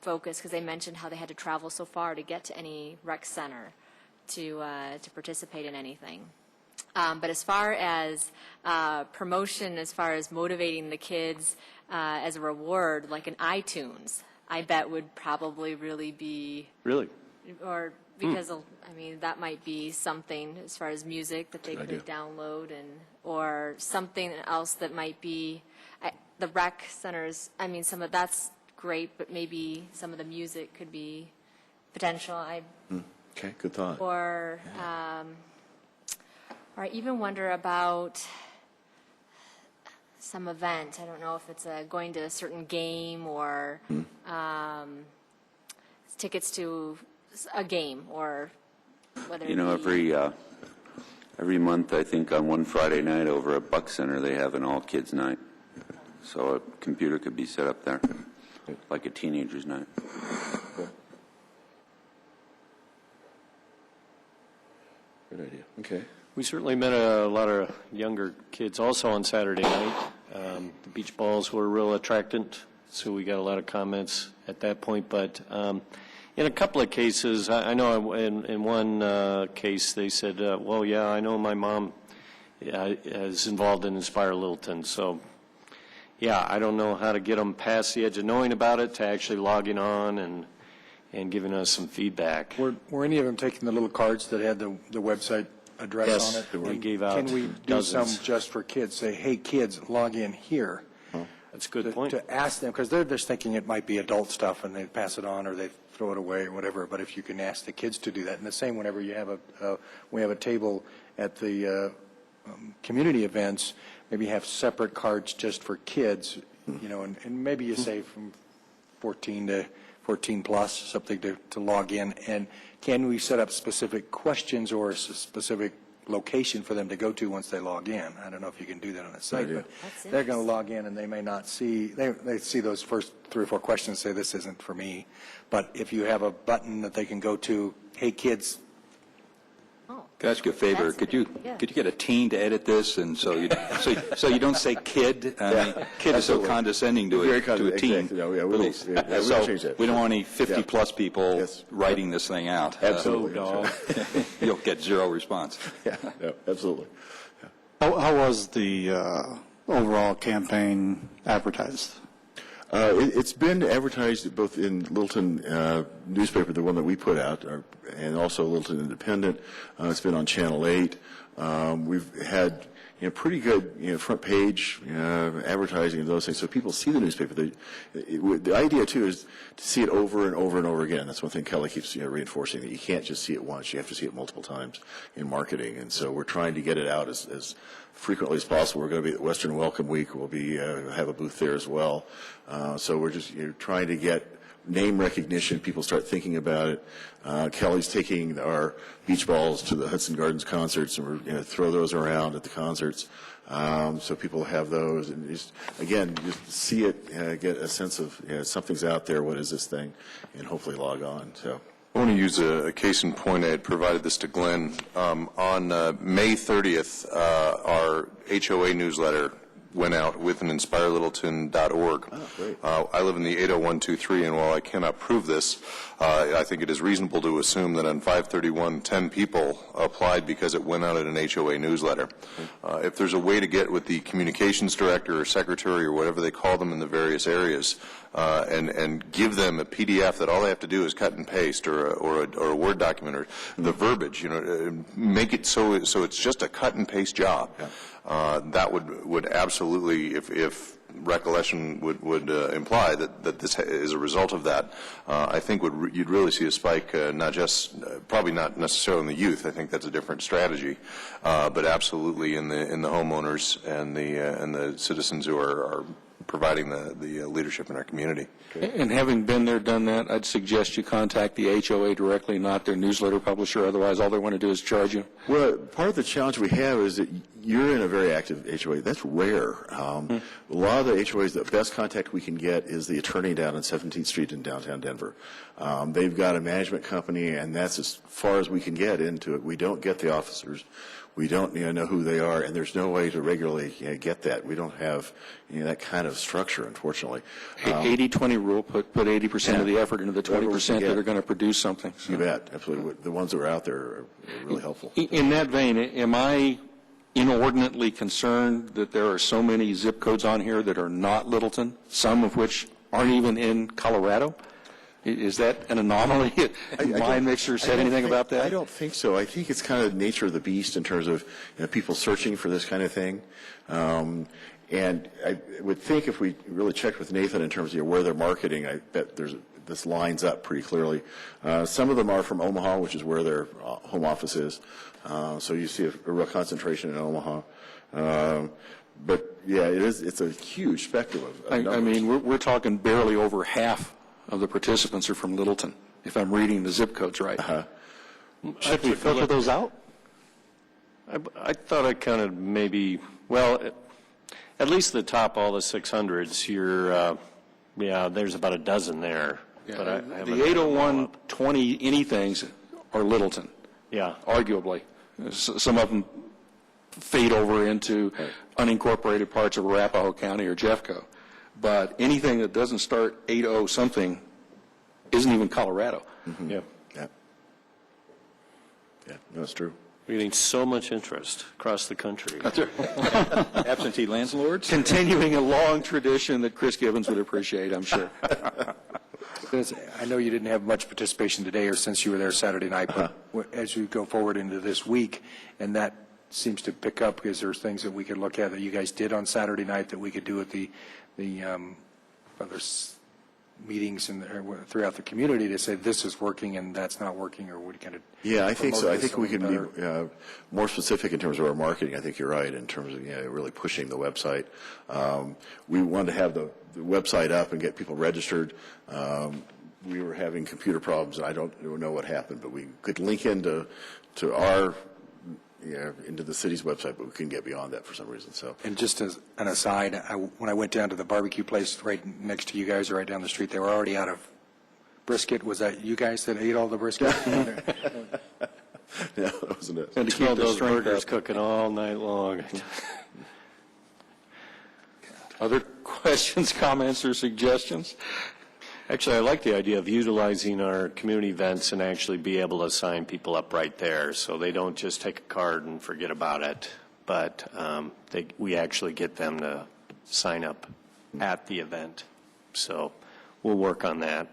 [SPEAKER 3] focus, because they mentioned how they had to travel so far to get to any rec center to participate in anything. But as far as promotion, as far as motivating the kids as a reward, like an iTunes, I bet would probably really be...
[SPEAKER 4] Really?
[SPEAKER 3] Or because, that might be something as far as music that they could download, or something else that might be... the rec centers, some of that's great, but maybe some of the music could be potential.
[SPEAKER 12] Okay, good thought.
[SPEAKER 3] Or I even wonder about some event. I don't know if it's going to a certain game or tickets to a game, or whether
[SPEAKER 10] every month, I think on one Friday night over at Buck Center they have an all kids night, so a computer could be set up there like a teenager's night.
[SPEAKER 12] Good idea. Okay.
[SPEAKER 4] We certainly met a lot of younger kids also on Saturday night. The beach balls were real attractant, so we got a lot of comments at that point. But in a couple of cases, I know in one case they said, I know my mom is involved in Inspire Littleton. So, I don't know how to get them past the edge of knowing about it to actually logging on and giving us some feedback.
[SPEAKER 13] Were any of them taking the little cards that had the website address
[SPEAKER 4] Yes,
[SPEAKER 13] on it?
[SPEAKER 4] we
[SPEAKER 13] And
[SPEAKER 4] gave out
[SPEAKER 13] Can we do
[SPEAKER 4] dozens.
[SPEAKER 13] some just for kids, say, hey, kids, log in here?
[SPEAKER 4] That's a good point.
[SPEAKER 13] To ask them, because they're just thinking it might be adult stuff and they pass it on or they throw it away or whatever, but if you can ask the kids to do that. And the same whenever you have we have a table at the community events, maybe have separate cards just for kids, you know, and maybe you say from 14 to 14 plus, something to log in. And can we set up specific questions or a specific location for them to go to once they log in? I don't know if you can do that on the site, but they're going to log in and they may not see, they see those first 3 or 4 questions and say, this isn't for me. But if you have a button that they can go to, hey, kids.
[SPEAKER 5] Can I ask you a favor?
[SPEAKER 3] That's
[SPEAKER 5] Could you
[SPEAKER 3] good, yeah.
[SPEAKER 5] get a teen to edit this, and so you don't say kid? I mean, kid is so condescending to
[SPEAKER 12] Very
[SPEAKER 5] a teen.
[SPEAKER 12] exactly. No, yeah, we'll change that.
[SPEAKER 5] We don't want any 50-plus people writing this thing out.
[SPEAKER 12] Absolutely.
[SPEAKER 4] dog.
[SPEAKER 5] You'll get 0 response.
[SPEAKER 12] Yeah, no, absolutely.
[SPEAKER 7] How was the overall campaign advertised?
[SPEAKER 12] It's been advertised both in Littleton newspaper, the one that we put out, and also Littleton Independent. It's been on Channel 8. We've had pretty good front page advertising and those things, so people see the newspaper. The idea too is to see it over and over and over again. That's one thing Kelly keeps reinforcing, that you can't just see it once; you have to see it multiple times in marketing. And so we're trying to get it out as frequently as possible. We're going to be at Western Welcome Week. We'll be have a booth there as well. So we're just trying to get name recognition. People start thinking about it. Kelly's taking our beach balls to the Hudson Gardens concerts, and we're going to throw those around at the concerts. So people have those, and just see it, get a sense of something's out there. What is this thing? And hopefully log on. So.
[SPEAKER 8] I want to use a case in point. I had provided this to Glenn. On May 30th, our HOA newsletter went out with an inspirelittleton.org.
[SPEAKER 12] Oh, great.
[SPEAKER 8] I live in the 80123, and while I cannot prove this, I think it is reasonable to assume that on 5/31, 10 people applied because it went out in an HOA newsletter. If there's a way to get with the communications director or secretary or whatever they call them in the various areas, and give them a PDF that all they have to do is cut and paste, or a Word document, or the verbiage, make it so it's just a cut and paste job.
[SPEAKER 12] Yeah.
[SPEAKER 8] That would absolutely, if recollection would imply that this is a result of that, I think you'd really see a spike, probably not necessarily in the youth. I think that's a different strategy, but absolutely in the homeowners and the citizens who are providing the leadership in our community.
[SPEAKER 1] And having been there, done that, I'd suggest you contact the HOA directly, not their newsletter publisher. Otherwise, all they want to do is charge you.
[SPEAKER 12] Well, part of the challenge we have is that you're in a very active HOA. That's rare. A lot of the HOAs, the best contact we can get is the attorney down on 17th Street in downtown Denver. They've got a management company, and that's as far as we can get into it. We don't get the officers. We don't know who they are, and there's no way to regularly get that. We don't have that kind of structure, unfortunately.
[SPEAKER 1] 80-20 rule, put 80% of the effort into the 20% that are going to produce something. So.
[SPEAKER 12] You bet, absolutely. The ones that are out there are really helpful.
[SPEAKER 1] In that vein, am I inordinately concerned that there are so many zip codes on here that are not Littleton, some of which aren't even in Colorado? Is that an anomaly? Mind Mixer said anything about that?
[SPEAKER 12] I don't think so. I think it's kind of the nature of the beast in terms of people searching for this kind of thing. And I would think if we really checked with Nathan in terms of where they're marketing, I bet this lines up pretty clearly. Some of them are from Omaha, which is where their home office is. So you see a real concentration in Omaha. But yeah, it's a huge spectrum of numbers.
[SPEAKER 1] I mean, we're talking barely over half of the participants are from Littleton, if I'm reading the zip codes right.
[SPEAKER 7] Should we filter those out?
[SPEAKER 4] I thought I counted maybe, well, at least the top, all the 600s, there's about a dozen there.
[SPEAKER 1] Yeah,
[SPEAKER 4] but I
[SPEAKER 1] the 80120 anythings are Littleton.
[SPEAKER 4] Yeah.
[SPEAKER 1] Arguably. Some of them fade over into unincorporated parts of Arapahoe County or Jeffco. But anything that doesn't start 80 something isn't even Colorado.
[SPEAKER 12] Mm-hmm.
[SPEAKER 4] Yeah.
[SPEAKER 12] Yeah, that's true.
[SPEAKER 4] We're getting so much interest across the country.
[SPEAKER 5] Absentee landlords?
[SPEAKER 1] Continuing a long tradition that Chris Gibbons would appreciate, I'm sure.
[SPEAKER 13] I know you didn't have much participation today or since you were there Saturday night, but as you go forward into this week, and that seems to pick up, because there's things that we could look at that you guys did on Saturday night that we could do at the other meetings throughout the community to say this is working and that's not working, or would kind of.
[SPEAKER 12] Yeah, I think so. I think we can
[SPEAKER 13] better.
[SPEAKER 12] be more specific in terms of our marketing. I think you're right in terms of really pushing the website. We wanted to have the website up and get people registered. We were having computer problems, and I don't know what happened, but we could link into our into the city's website, but we couldn't get beyond that for some reason. So.
[SPEAKER 13] And just as an aside, when I went down to the barbecue place right next to you guys, or right down the street, they were already out of brisket. Was that you guys that ate all the brisket?
[SPEAKER 12] Yeah, that wasn't it.
[SPEAKER 4] And to keep those burgers cooking all night long.
[SPEAKER 1] Other questions, comments, or suggestions?
[SPEAKER 4] Actually, I like the idea of utilizing our community events and actually be able to sign people up right there, so they don't just take a card and forget about it, but we actually get them to sign up at the event. So we'll work on that.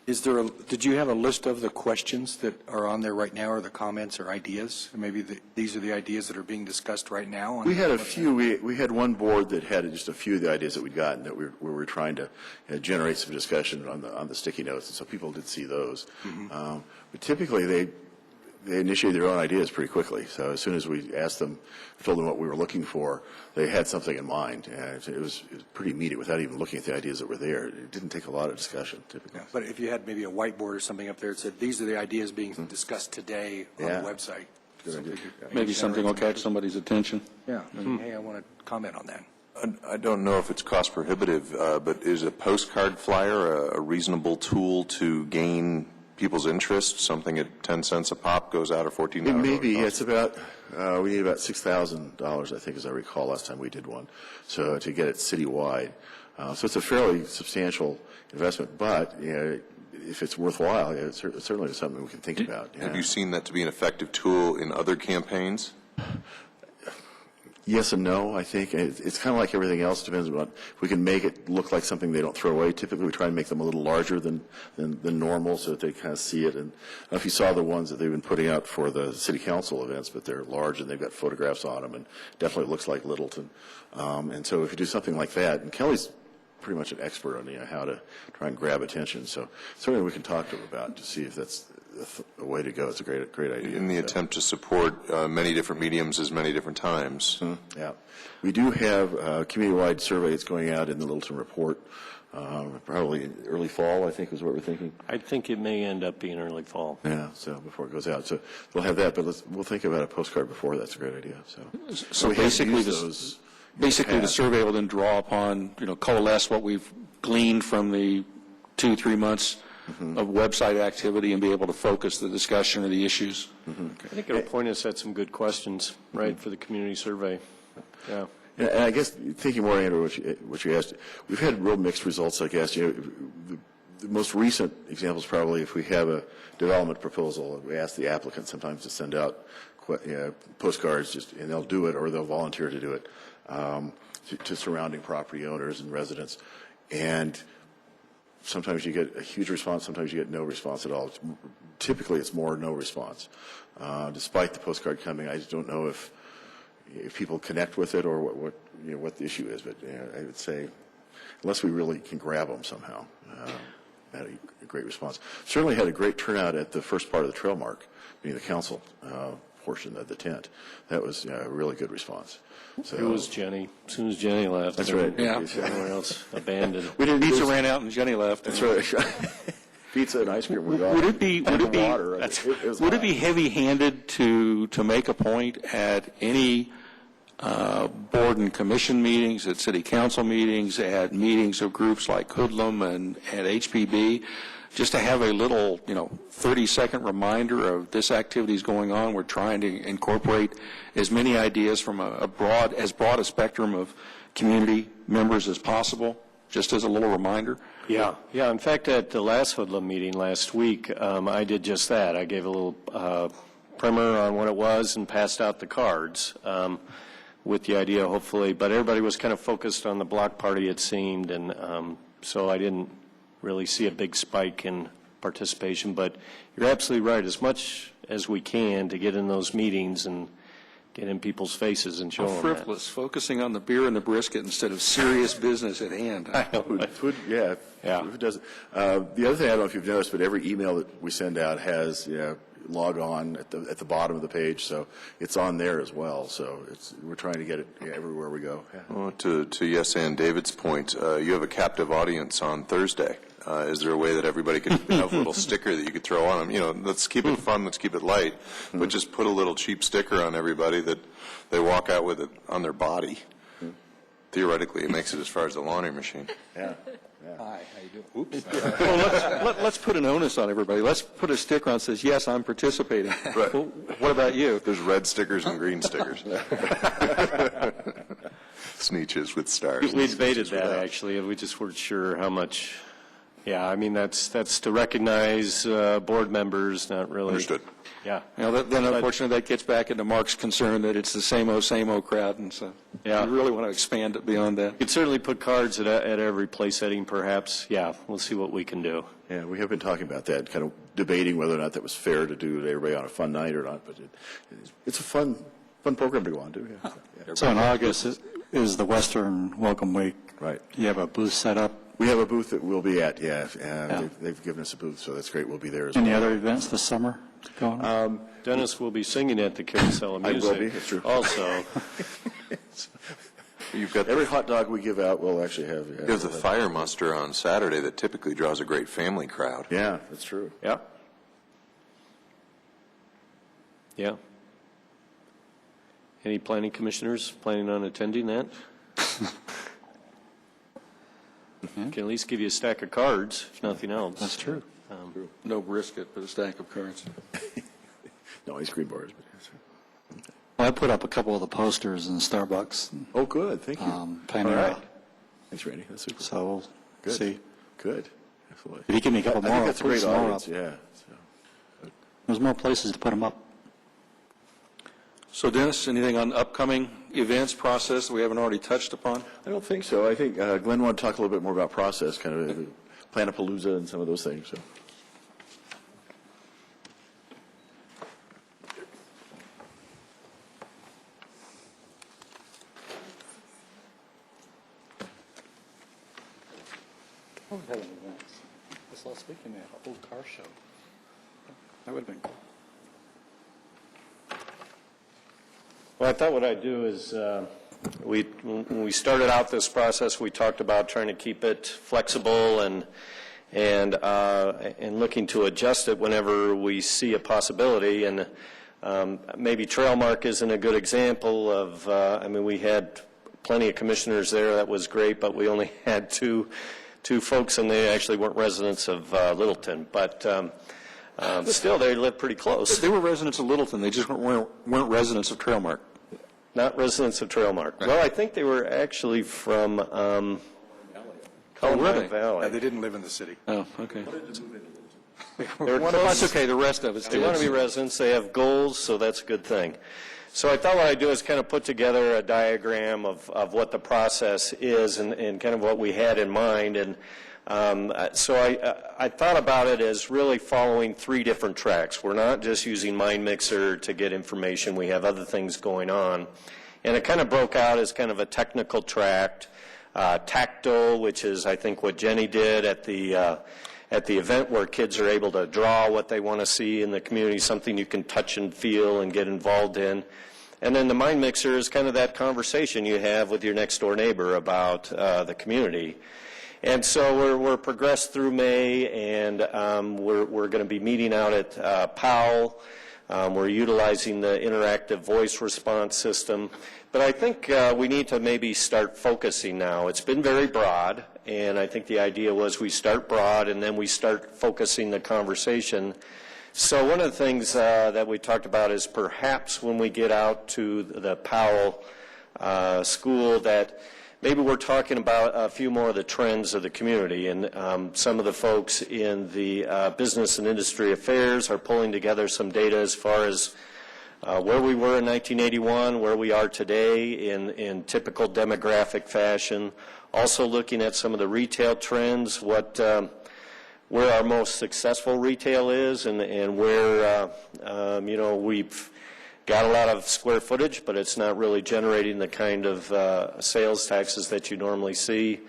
[SPEAKER 13] Did you have a list of the questions that are on there right now, or the comments or ideas? Maybe these are the ideas that are being discussed right now?
[SPEAKER 12] We had a few. We had one board that had just a few of the ideas that we'd gotten that we were trying to generate some discussion on the sticky notes, and so people did see those. But typically they initiate their own ideas pretty quickly. So as soon as we asked them, told them what we were looking for, they had something in mind. And it was pretty immediate without even looking at the ideas that were there. It didn't take a lot of discussion, typically.
[SPEAKER 13] Yeah, but if you had maybe a whiteboard or something up there that said, these are the ideas being discussed today on the website.
[SPEAKER 1] Maybe something will catch somebody's attention.
[SPEAKER 13] Yeah. Hey, I want to comment on that.
[SPEAKER 8] I don't know if it's cost prohibitive, but is a postcard flyer a reasonable tool to gain people's interest? Something at 10 cents a pop goes out, or $14?
[SPEAKER 12] It may be. It's about, we need about $6,000, I think, as I recall, last time we did one, so to get it citywide. So it's a fairly substantial investment, but if it's worthwhile, it's certainly something we can think about.
[SPEAKER 8] Have you seen that to be an effective tool in other campaigns?
[SPEAKER 12] Yes and no, I think. It's kind of like everything else. Depends on if we can make it look like something they don't throw away. Typically, we try and make them a little larger than normal so that they kind of see it. And I don't know if you saw the ones that they've been putting out for the city council events, but they're large and they've got photographs on them and definitely looks like Littleton. And so if you do something like that, and Kelly's pretty much an expert on how to try and grab attention. So certainly we can talk to him about to see if that's a way to go. It's a great idea.
[SPEAKER 8] In the attempt to support many different mediums as many different times.
[SPEAKER 12] Yeah. We do have a community-wide survey that's going out in the Littleton Report, probably early fall, I think is what we're thinking.
[SPEAKER 4] I think it may end up being early fall.
[SPEAKER 12] Yeah, so before it goes out. So we'll have that, but we'll think about a postcard before. That's a great idea.
[SPEAKER 1] So basically, the survey will then draw upon, coalesce what we've gleaned from the 2-3 months of website activity and be able to focus the discussion or the issues.
[SPEAKER 4] I think it'll point us at some good questions, right, for the community survey. Yeah.
[SPEAKER 12] And I guess thinking more, Andrew, what you asked, we've had real mixed results, I guess. The most recent example is probably if we have a development proposal, we ask the applicant sometimes to send out postcards, and they'll do it or they'll volunteer to do it to surrounding property owners and residents. And sometimes you get a huge response, sometimes you get no response at all. Typically, it's more no response. Despite the postcard coming, I just don't know if people connect with it or what the issue is. But I would say, unless we really can grab them somehow, had a great response. Certainly had a great turnout at the first part of the trail mark, meaning the council portion of the tent. That was a really good response. So,
[SPEAKER 4] it was Jenny. As soon as Jenny left.
[SPEAKER 12] That's right.
[SPEAKER 1] Yeah.
[SPEAKER 4] Everyone else abandoned.
[SPEAKER 1] Pizza ran out and Jenny left.
[SPEAKER 12] That's right. Pizza and ice cream were gone.
[SPEAKER 1] Would it be heavy-handed to make a point at any board and commission meetings, at city council meetings, at meetings of groups like Hoodlum and HPB, just to have a little, 30-second reminder of this activity is going on? We're trying to incorporate as many ideas from as broad a spectrum of community members as possible, just as a little reminder.
[SPEAKER 4] Yeah. In fact, at the last Hoodlum meeting last week, I did just that. I gave a little primer on what it was and passed out the cards with the idea, hopefully. But everybody was kind of focused on the block party, it seemed, and so I didn't really see a big spike in participation. But you're absolutely right. As much as we can to get in those meetings and get in people's faces and show them that.
[SPEAKER 1] Frivolous, focusing on the beer and the brisket instead of serious business at hand.
[SPEAKER 12] Food, yeah. Who doesn't? The other thing, I don't know if you've noticed, but every email that we send out has, log on at the bottom of the page, so it's on there as well. So we're trying to get it everywhere we go. Yeah.
[SPEAKER 8] Well, to Yes and David's point, you have a captive audience on Thursday. Is there a way that everybody could have a little sticker that you could throw on them? Let's keep it fun, let's keep it light, but just put a little cheap sticker on everybody that they walk out with it on their body. Theoretically, it makes it as far as the laundry machine.
[SPEAKER 12] Yeah.
[SPEAKER 9] Hi, how you doing? Oops.
[SPEAKER 1] Well, let's put an onus on everybody. Let's put a sticker on that says, yes, I'm participating.
[SPEAKER 8] Right.
[SPEAKER 1] Well, what about you?
[SPEAKER 8] There's red stickers and green stickers. Sneeches with stars.
[SPEAKER 4] We debated that, actually. We just weren't sure how much. Yeah, I mean, that's to recognize board members, not really.
[SPEAKER 8] Understood.
[SPEAKER 4] Yeah.
[SPEAKER 1] Then unfortunately, that gets back into Mark's concern that it's the same old crowd, and so
[SPEAKER 4] Yeah.
[SPEAKER 1] we really want to expand it beyond that.
[SPEAKER 4] You could certainly put cards at every play setting, perhaps. Yeah, we'll see what we can do.
[SPEAKER 12] Yeah, we have been talking about that, kind of debating whether or not that was fair to do to everybody on a fun night or not, but it's a fun program to go on to. Yeah.
[SPEAKER 7] So in August is the Western Welcome Week.
[SPEAKER 12] Right.
[SPEAKER 7] You have a booth set up.
[SPEAKER 12] We have a booth that we'll be at, They've given us a booth, so that's great. We'll be there as well.
[SPEAKER 7] Any other events this summer going on?
[SPEAKER 4] Dennis will be singing at the Carousel of Music.
[SPEAKER 12] I will be, that's true.
[SPEAKER 4] Also.
[SPEAKER 8] You've got
[SPEAKER 12] every hot dog we give out, we'll actually have.
[SPEAKER 8] You have the fire muster on Saturday that typically draws a great family crowd.
[SPEAKER 12] Yeah, that's true.
[SPEAKER 4] Yeah. Yeah. Any planning commissioners planning on attending that? Can at least give you a stack of cards, if nothing else.
[SPEAKER 7] That's true.
[SPEAKER 1] No brisket, but a stack of cards.
[SPEAKER 12] No ice cream bars.
[SPEAKER 7] Well, I put up a couple of the posters in Starbucks.
[SPEAKER 12] Oh, good. Thank you.
[SPEAKER 7] Panera.
[SPEAKER 12] All right. Thanks, Randy. That's super.
[SPEAKER 7] So we'll
[SPEAKER 12] Good.
[SPEAKER 7] see.
[SPEAKER 12] Good. Absolutely.
[SPEAKER 7] If you give me a couple more,
[SPEAKER 12] I think
[SPEAKER 7] I'll
[SPEAKER 12] that's a
[SPEAKER 7] put
[SPEAKER 12] great
[SPEAKER 7] some more
[SPEAKER 12] audience.
[SPEAKER 7] up.
[SPEAKER 12] Yeah. So.
[SPEAKER 7] There's more places to put them up.
[SPEAKER 1] So Dennis, anything on upcoming events, process that we haven't already touched upon?
[SPEAKER 12] I don't think so. I think Glenn wanted to talk a little bit more about process, kind of Planapalooza and some of those things. So.
[SPEAKER 7] Oh, we had an event. I saw speaking at an old car show. That would have been cool.
[SPEAKER 4] Well, I thought what I'd do is, when we started out this process, we talked about trying to keep it flexible and looking to adjust it whenever we see a possibility. And maybe Trailmark isn't a good example of, we had plenty of commissioners there. That was great, but we only had two folks, and they actually weren't residents of Littleton. But still, they lived pretty close.
[SPEAKER 1] They were residents of Littleton. They just weren't residents of Trailmark.
[SPEAKER 4] Not residents of Trailmark. Right. Well, I think they were actually from Colorado Valley.
[SPEAKER 9] Yeah, they didn't live in the city.
[SPEAKER 1] Oh, okay.
[SPEAKER 4] That's
[SPEAKER 1] okay. The rest of us
[SPEAKER 4] They
[SPEAKER 1] did.
[SPEAKER 4] want to be residents. They have goals, so that's a good thing. So I thought what I'd do is kind of put together a diagram of what the process is and kind of what we had in mind. And so I thought about it as really following three different tracks. We're not just using MindMixer to get information. We have other things going on. And it kind of broke out as kind of a technical track, tactile, which is I think what Jenny did at the event, where kids are able to draw what they want to see in the community, something you can touch and feel and get involved in. And then the MindMixer is kind of that conversation you have with your next door neighbor about the community. And so we're progressed through May, and we're going to be meeting out at Powell. We're utilizing the interactive voice response system. But I think we need to maybe start focusing now. It's been very broad, and I think the idea was we start broad and then we start focusing the conversation. So one of the things that we talked about is perhaps when we get out to the Powell school that maybe we're talking about a few more of the trends of the community, and some of the folks in the business and industry affairs are pulling together some data as far as where we were in 1981, where we are today in typical demographic fashion. Also looking at some of the retail trends, what where our most successful retail is and where, we've got a lot of square footage, but it's not really generating the kind of sales taxes that you normally see.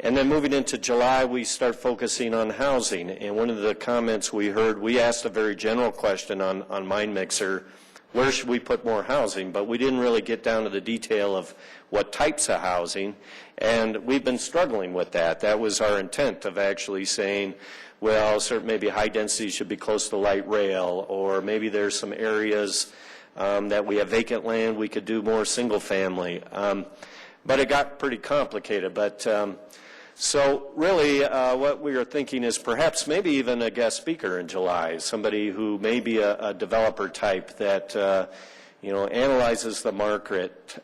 [SPEAKER 4] And then moving into July, we start focusing on housing. And one of the comments we heard, we asked a very general question on Mind Mixer, where should we put more housing? But we didn't really get down to the detail of what types of housing. And we've been struggling with that. That was our intent of actually saying, well, maybe high density should be close to light rail, or maybe there's some areas that we have vacant land, we could do more single family. But it got pretty complicated. But so really what we are thinking is perhaps maybe even a guest speaker in July, somebody who may be a developer type that, analyzes the market.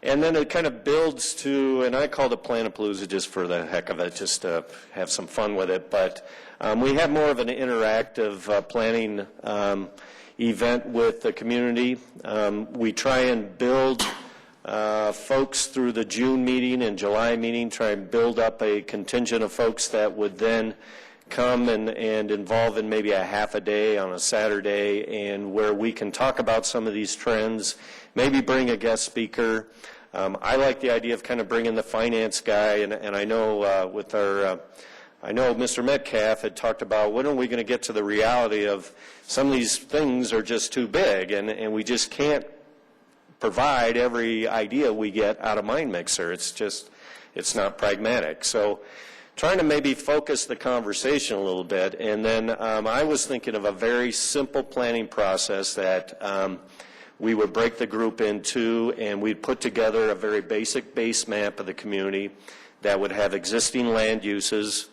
[SPEAKER 4] And then it kind of builds to, and I called it Planapalooza just for the heck of it, just to have some fun with it. But we have more of an interactive planning event with the community. We try and build folks through the June meeting and July meeting, try and build up a contingent of folks that would then come and involve in maybe a half a day on a Saturday, and where we can talk about some of these trends, maybe bring a guest speaker. I like the idea of kind of bringing the finance guy, and I know I know Mr. Metcalf had talked about when are we going to get to the reality of some of these things are just too big, and we just can't provide every idea we get out of Mind Mixer. It's not pragmatic. So trying to maybe focus the conversation a little bit, and then I was thinking of a very simple planning process that we would break the group into, and we'd put together a very basic base map of the community that would have existing land uses,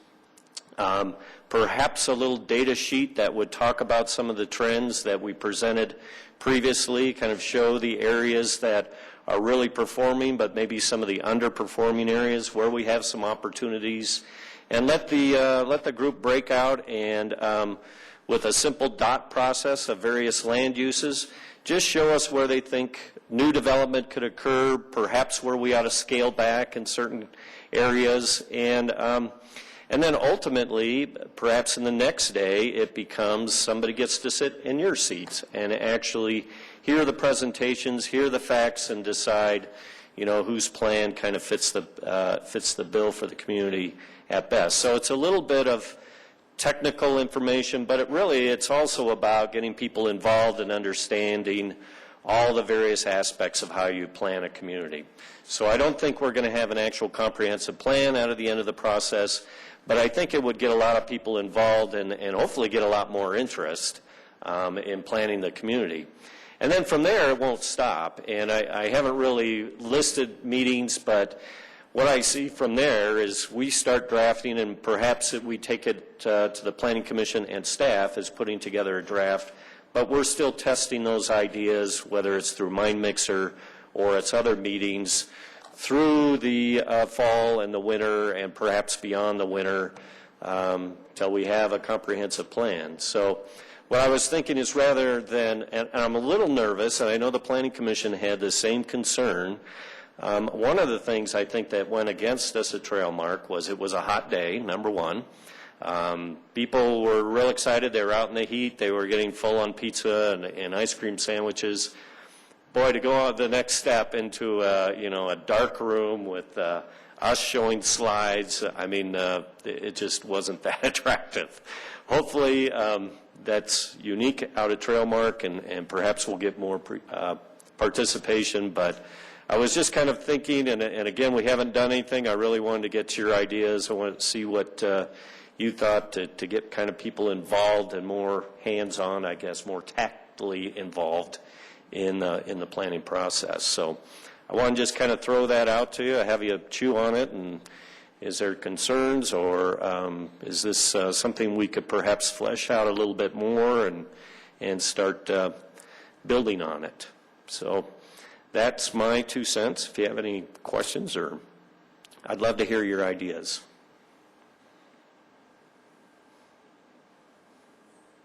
[SPEAKER 4] perhaps a little data sheet that would talk about some of the trends that we presented previously, kind of show the areas that are really performing, but maybe some of the underperforming areas where we have some opportunities, and let the group break out and with a simple dot process of various land uses, just show us where they think new development could occur, perhaps where we ought to scale back in certain areas, and then ultimately, perhaps in the next day, it becomes somebody gets to sit in your seats and actually hear the presentations, hear the facts, and decide, whose plan kind of fits the bill for the community at best. So it's a little bit of technical information, but it's also about getting people involved and understanding all the various aspects of how you plan a community. So I don't think we're going to have an actual comprehensive plan out of the end of the process, but I think it would get a lot of people involved and hopefully get a lot more interest in planning the community. And then from there, it won't stop. And I haven't really listed meetings, but what I see from there is we start drafting, and perhaps we take it to the Planning Commission and staff as putting together a draft, but we're still testing those ideas, whether it's through Mind Mixer or it's other meetings, through the fall and the winter and perhaps beyond the winter till we have a comprehensive plan. So what I was thinking is rather than, and I'm a little nervous, and I know the Planning Commission had the same concern. One of the things I think that went against us at Trailmark was it was a hot day, number one. People were real excited. They were out in the heat. They were getting full on pizza and ice cream sandwiches. Boy, to go on the next step into a dark room with us showing slides, it just wasn't that attractive. Hopefully that's unique out at Trailmark, and perhaps we'll get more participation, but I was just kind of thinking, and again, we haven't done anything. I really wanted to get your ideas. I wanted to see what you thought to get kind of people involved and more hands-on, I guess, more tactily involved in the planning process. So I want to just kind of throw that out to you, have you chew on it, and is there concerns, or is this something we could perhaps flesh out a little bit more and start building on it? So that's my 2 cents. If you have any questions, or I'd love to hear your ideas.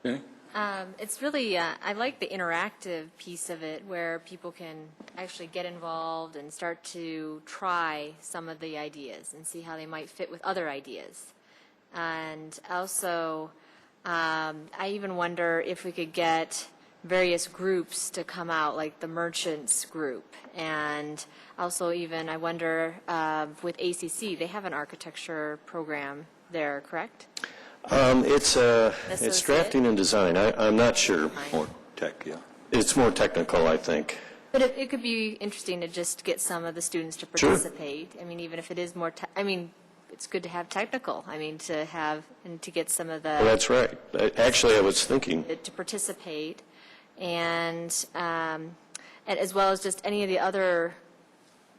[SPEAKER 5] Okay.
[SPEAKER 3] It's really, I like the interactive piece of it where people can actually get involved and start to try some of the ideas and see how they might fit with other ideas. And also, I even wonder if we could get various groups to come out, like the merchants group. And also even, I wonder, with ACC, they have an architecture program there, correct?
[SPEAKER 4] It's drafting and design. I'm not sure.
[SPEAKER 5] More tech, yeah.
[SPEAKER 4] It's more technical, I think.
[SPEAKER 3] But it could be interesting to just get some of the students to participate. I mean, even if it is more, it's good to have technical. I mean, to have, and to get some of the.
[SPEAKER 4] Well, that's right. Actually, I was thinking.
[SPEAKER 3] To participate, and as well as just any of the other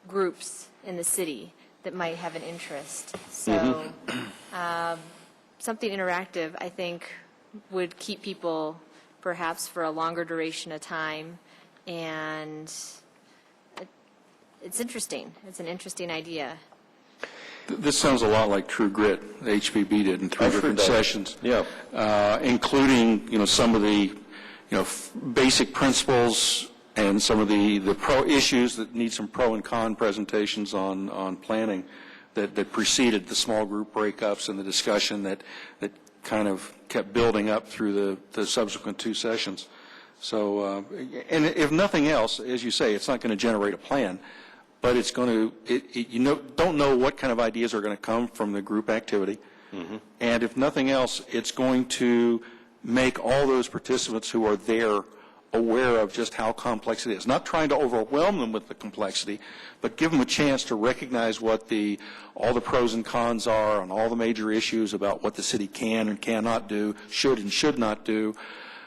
[SPEAKER 3] groups in the city that might have an interest. So something interactive, I think, would keep people perhaps for a longer duration of time. And it's interesting. It's an interesting idea.
[SPEAKER 1] This sounds a lot like True Grit, the HPB did in 3 different sessions.
[SPEAKER 4] Yeah.
[SPEAKER 1] Including, some of the, basic principles and some of the pro issues that need some pro and con presentations on planning that preceded the small group breakups and the discussion that kind of kept building up through the subsequent 2 sessions. So, and if nothing else, as you say, it's not going to generate a plan, but it's going to, don't know what kind of ideas are going to come from the group activity. And if nothing else, it's going to make all those participants who are there aware of just how complex it is. Not trying to overwhelm them with the complexity, but give them a chance to recognize what all the pros and cons are on all the major issues about what the city can and cannot do, should and should not do,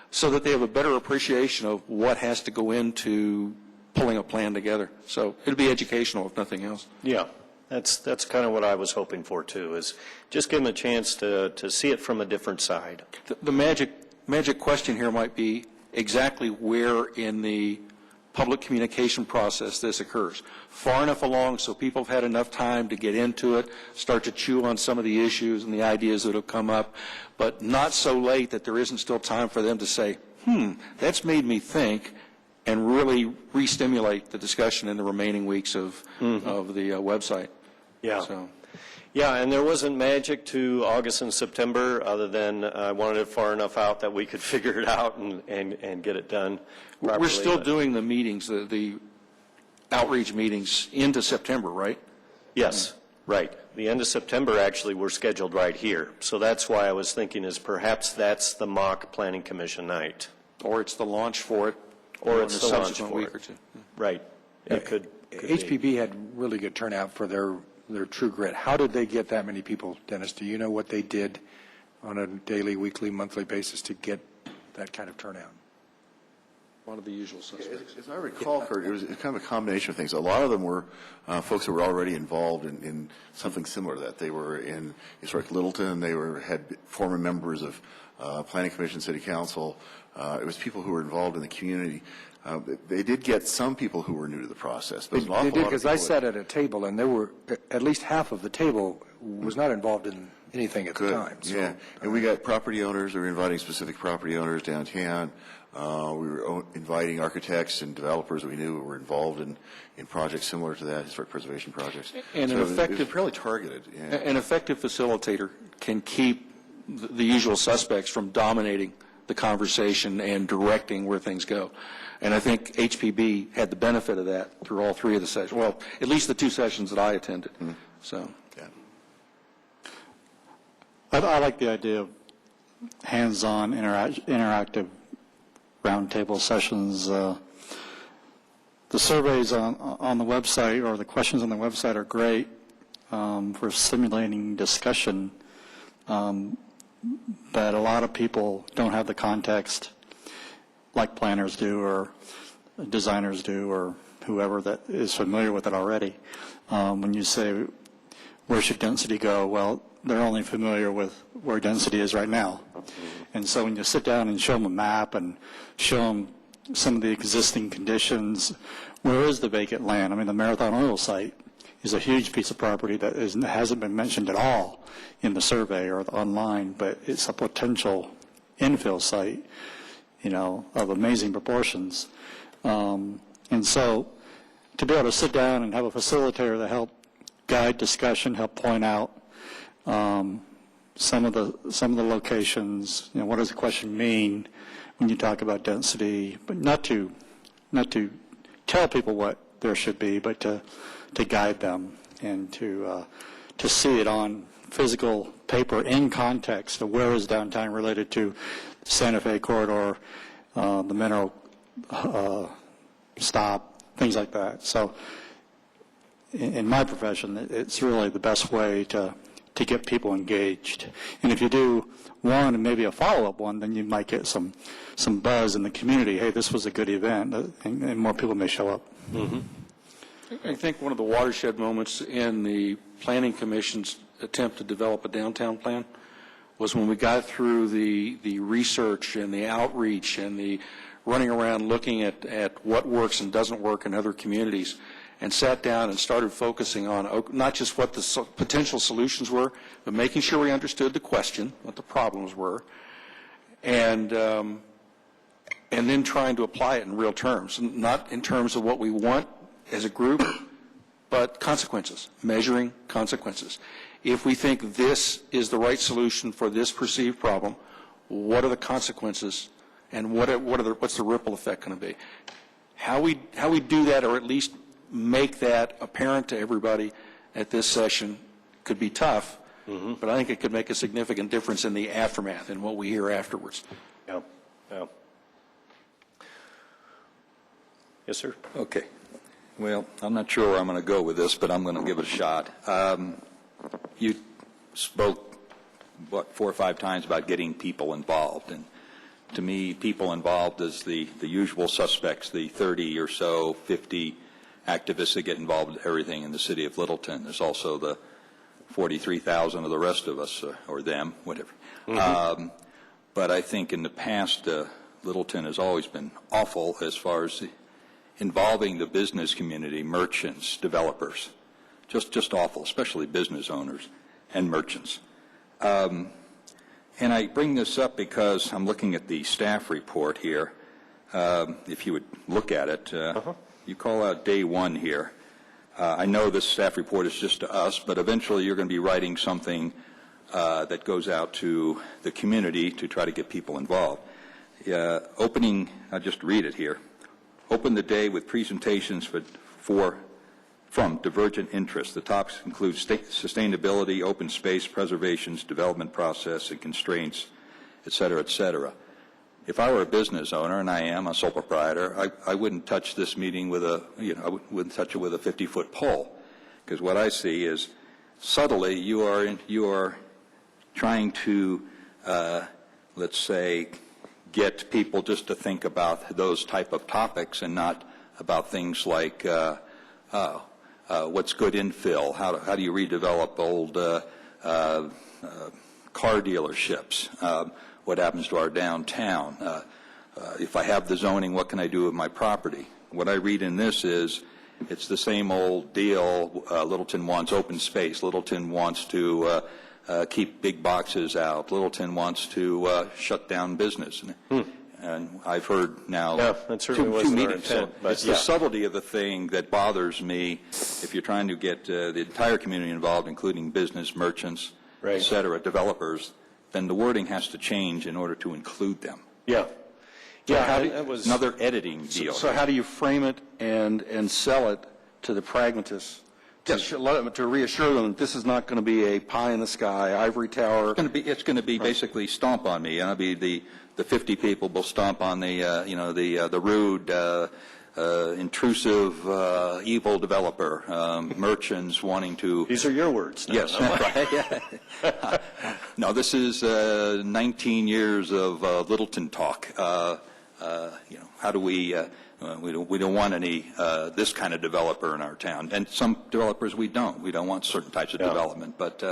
[SPEAKER 1] so that they have a better appreciation of what has to go into pulling a plan together. So it'll be educational, if nothing else.
[SPEAKER 4] Yeah, that's kind of what I was hoping for, too, is just give them a chance to see it from a different side.
[SPEAKER 1] The magic question here might be exactly where in the public communication process this occurs. Far enough along so people have had enough time to get into it, start to chew on some of the issues and the ideas that have come up, but not so late that there isn't still time for them to say, that's made me think, and really re-stimulate the discussion in the remaining weeks of the website.
[SPEAKER 4] Yeah.
[SPEAKER 1] So.
[SPEAKER 4] Yeah, and there wasn't magic to August and September other than I wanted it far enough out that we could figure it out and get it done properly.
[SPEAKER 1] We're still doing the meetings, the outreach meetings into September, right?
[SPEAKER 4] Yes, right. The end of September, actually, we're scheduled right here. So that's why I was thinking is perhaps that's the mock Planning Commission night.
[SPEAKER 1] Or it's the launch for it.
[SPEAKER 4] Or it's the launch
[SPEAKER 1] subsequent
[SPEAKER 4] for
[SPEAKER 1] week
[SPEAKER 4] it.
[SPEAKER 1] or two.
[SPEAKER 4] Right. It could
[SPEAKER 13] HPB
[SPEAKER 4] be.
[SPEAKER 13] had really good turnout for their True Grit. How did they get that many people, Dennis? Do you know what they did on a daily, weekly, monthly basis to get that kind of turnout?
[SPEAKER 1] One of the usual suspects.
[SPEAKER 12] As I recall, Kurt, it was kind of a combination of things. A lot of them were folks who were already involved in something similar to that. They were in historic Littleton. They had former members of Planning Commission, City Council. It was people who were involved in the community. They did get some people who were new to the process. But
[SPEAKER 13] They did, because I sat at a table, and there were at least half of the table was not involved in anything at the time. So,
[SPEAKER 12] yeah, and we got property owners. We were inviting specific property owners downtown. We were inviting architects and developers that we knew were involved in projects similar to that, historic preservation projects.
[SPEAKER 1] And
[SPEAKER 12] so
[SPEAKER 1] an
[SPEAKER 12] it was
[SPEAKER 1] effective,
[SPEAKER 12] fairly targeted. Yeah.
[SPEAKER 1] An effective facilitator can keep the usual suspects from dominating the conversation and directing where things go. And I think HPB had the benefit of that through all 3 of the sessions. Well, at least the 2 sessions that I attended. So,
[SPEAKER 12] yeah.
[SPEAKER 7] I like the idea of hands-on interactive roundtable sessions. The surveys on the website, or the questions on the website, are great for stimulating discussion, but a lot of people don't have the context like planners do or designers do or whoever that is familiar with it already. When you say, where should density go? Well, they're only familiar with where density is right now. And so when you sit down and show them a map and show them some of the existing conditions, where is the vacant land? I mean, the Marathon Oil site is a huge piece of property that hasn't been mentioned at all in the survey or online, but it's a potential infill site, of amazing proportions. And so to be able to sit down and have a facilitator to help guide discussion, help point out some of the locations, what does the question mean when you talk about density, but not to tell people what there should be, but to guide them and to see it on physical paper in context of where is downtown related to Santa Fe corridor, the Mineral stop, things like that. So in my profession, it's really the best way to get people engaged. And if you do one and maybe a follow-up one, then you might get some buzz in the community. Hey, this was a good event, and more people may show up.
[SPEAKER 1] Mm-hmm. I think one of the watershed moments in the Planning Commission's attempt to develop a downtown plan was when we got through the research and the outreach and the running around looking at what works and doesn't work in other communities, and sat down and started focusing on not just what the potential solutions were, but making sure we understood the question, what the problems were, and then trying to apply it in real terms, not in terms of what we want as a group, but consequences, measuring consequences. If we think this is the right solution for this perceived problem, what are the consequences, and what's the ripple effect going to be? How we do that, or at least make that apparent to everybody at this session, could be tough, but I think it could make a significant difference in the aftermath and what we hear afterwards.
[SPEAKER 4] Yeah. Yeah. Yes, sir.
[SPEAKER 5] Okay. Well, I'm not sure where I'm going to go with this, but I'm going to give it a shot. You spoke, 4 or 5 times about getting people involved, and to me, people involved is the usual suspects, the 30 or so, 50 activists that get involved in everything in the city of Littleton. There's also the 43,000 of the rest of us, or them, whatever. But I think in the past, Littleton has always been awful as far as involving the business community, merchants, developers. Just awful, especially business owners and merchants. And I bring this up because I'm looking at the staff report here. If you would look at it, you call out day 1 here. I know this staff report is just to us, but eventually you're going to be writing something that goes out to the community to try to get people involved. Opening, I'll just read it here. Open the day with presentations from divergent interests. The topics include sustainability, open space, preservations, development process, and constraints, et cetera, et cetera. If I were a business owner, and I am a sole proprietor, I wouldn't touch this meeting with I wouldn't touch it with a 50-foot pole, because what I see is subtly you are trying to, let's say, get people just to think about those type of topics and not about things like what's good infill, how do you redevelop old car dealerships, what happens to our downtown, if I have the zoning, what can I do with my property? What I read in this is it's the same old deal. Littleton wants open space. Littleton wants to keep big boxes out. Littleton wants to shut down business. And I've heard now two meetings. It's the subtlety of the thing that bothers me. If you're trying to get the entire community involved, including business, merchants, et cetera, developers, then the wording has to change in order to include them.
[SPEAKER 1] Yeah.
[SPEAKER 5] That was another editing deal.
[SPEAKER 1] So how do you frame it and sell it to the pragmatists? To reassure them that this is not going to be a pie in the sky, ivory tower.
[SPEAKER 5] It's going to be basically stomp on me. I'll be the 50 people will stomp on the rude, intrusive, evil developer, merchants wanting to.
[SPEAKER 4] These are your words.
[SPEAKER 5] No, yes. Right. No, this is 19 years of Littleton talk. How do we? We don't want any this kind of developer in our town, and some developers we don't. We don't want certain types of development. But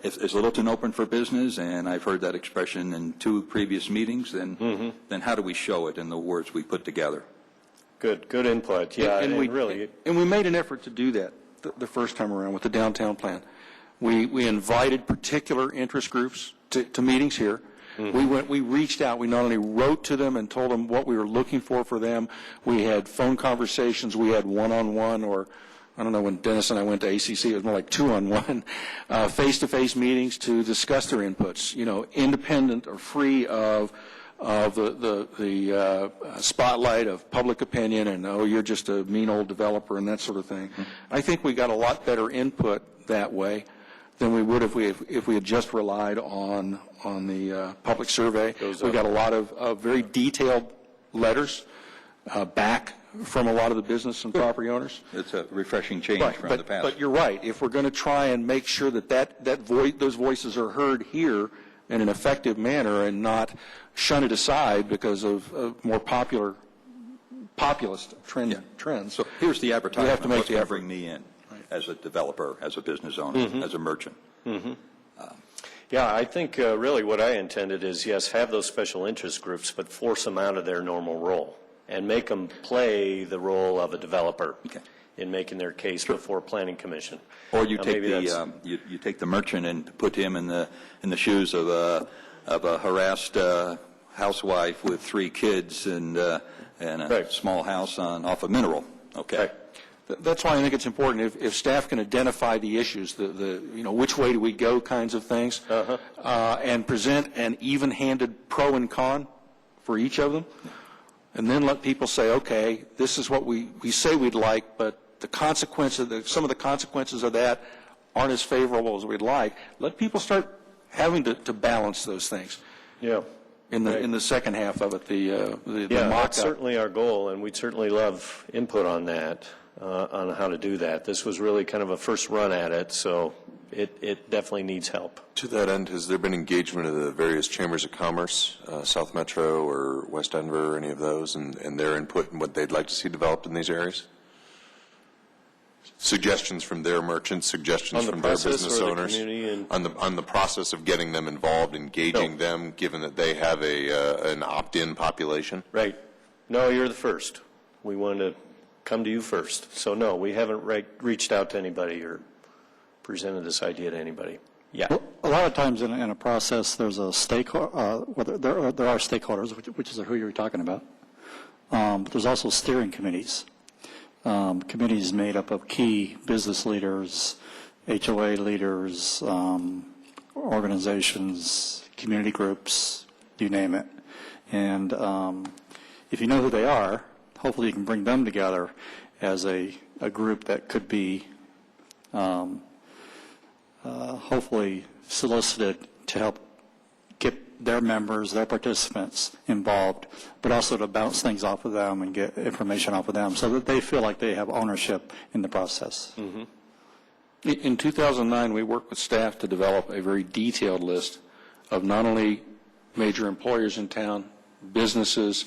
[SPEAKER 5] is Littleton open for business? And I've heard that expression in 2 previous meetings. Then how do we show it in the words we put together?
[SPEAKER 4] Good input. Yeah,
[SPEAKER 1] and we made an effort to do that the first time around with the downtown plan. We invited particular interest groups to meetings here. We reached out. We not only wrote to them and told them what we were looking for them. We had phone conversations. We had one-on-one or I don't know, when Dennis and I went to ACC, it was more like 2-on-1, face-to-face meetings to discuss their inputs, independent or free of the spotlight of public opinion and, oh, you're just a mean old developer and that sort of thing. I think we got a lot better input that way than we would if we had just relied on the public survey. We got a lot of very detailed letters back from a lot of the business and property owners.
[SPEAKER 5] It's a refreshing change from the past.
[SPEAKER 1] But you're right. If we're going to try and make sure those voices are heard here in an effective manner and not shun it aside because of more populist trends.
[SPEAKER 5] So here's the advertisement.
[SPEAKER 1] We have to make
[SPEAKER 5] What's
[SPEAKER 1] the
[SPEAKER 5] going to
[SPEAKER 1] effort.
[SPEAKER 5] bring me in as a developer, as a business owner, as a merchant.
[SPEAKER 4] Yeah, I think really what I intended is, yes, have those special interest groups, but force them out of their normal role and make them play the role of a developer in making their case before Planning Commission.
[SPEAKER 5] Or you take you take the merchant and put him in the shoes of a harassed housewife with 3 kids and a small house off of Mineral. Okay.
[SPEAKER 4] Right.
[SPEAKER 1] That's why I think it's important if staff can identify the issues, which way do we go kinds of things, and present an even-handed pro and con for each of them, and then let people say, okay, this is what we say we'd like, but some of the consequences of that aren't as favorable as we'd like. Let people start having to balance those things.
[SPEAKER 4] Yeah.
[SPEAKER 1] In the second half of it, the
[SPEAKER 4] Yeah,
[SPEAKER 1] mock-up.
[SPEAKER 4] that's certainly our goal, and we'd certainly love input on that, on how to do that. This was really kind of a first run at it, so it definitely needs help.
[SPEAKER 8] To that end, has there been engagement of the various chambers of commerce, South Metro or West Denver, or any of those, and their input and what they'd like to see developed in these areas? Suggestions from their merchants, suggestions from their business owners on the process of getting them involved, engaging them, given that they have an opt-in population?
[SPEAKER 4] Right. No, you're the first. We want to come to you first. So no, we haven't reached out to anybody or presented this idea to anybody. Yeah.
[SPEAKER 7] Well, a lot of times in a process, there's a stakeholder. There are stakeholders, which is who you're talking about. But there's also steering committees. Committees made up of key business leaders, HOA leaders, organizations, community groups, you name it. And if you know who they are, hopefully you can bring them together as a group that could be hopefully solicited to help get their members, their participants involved, but also to bounce things off of them and get information off of them so that they feel like they have ownership in the process.
[SPEAKER 1] Mm-hmm. In 2009, we worked with staff to develop a very detailed list of not only major employers in town, businesses,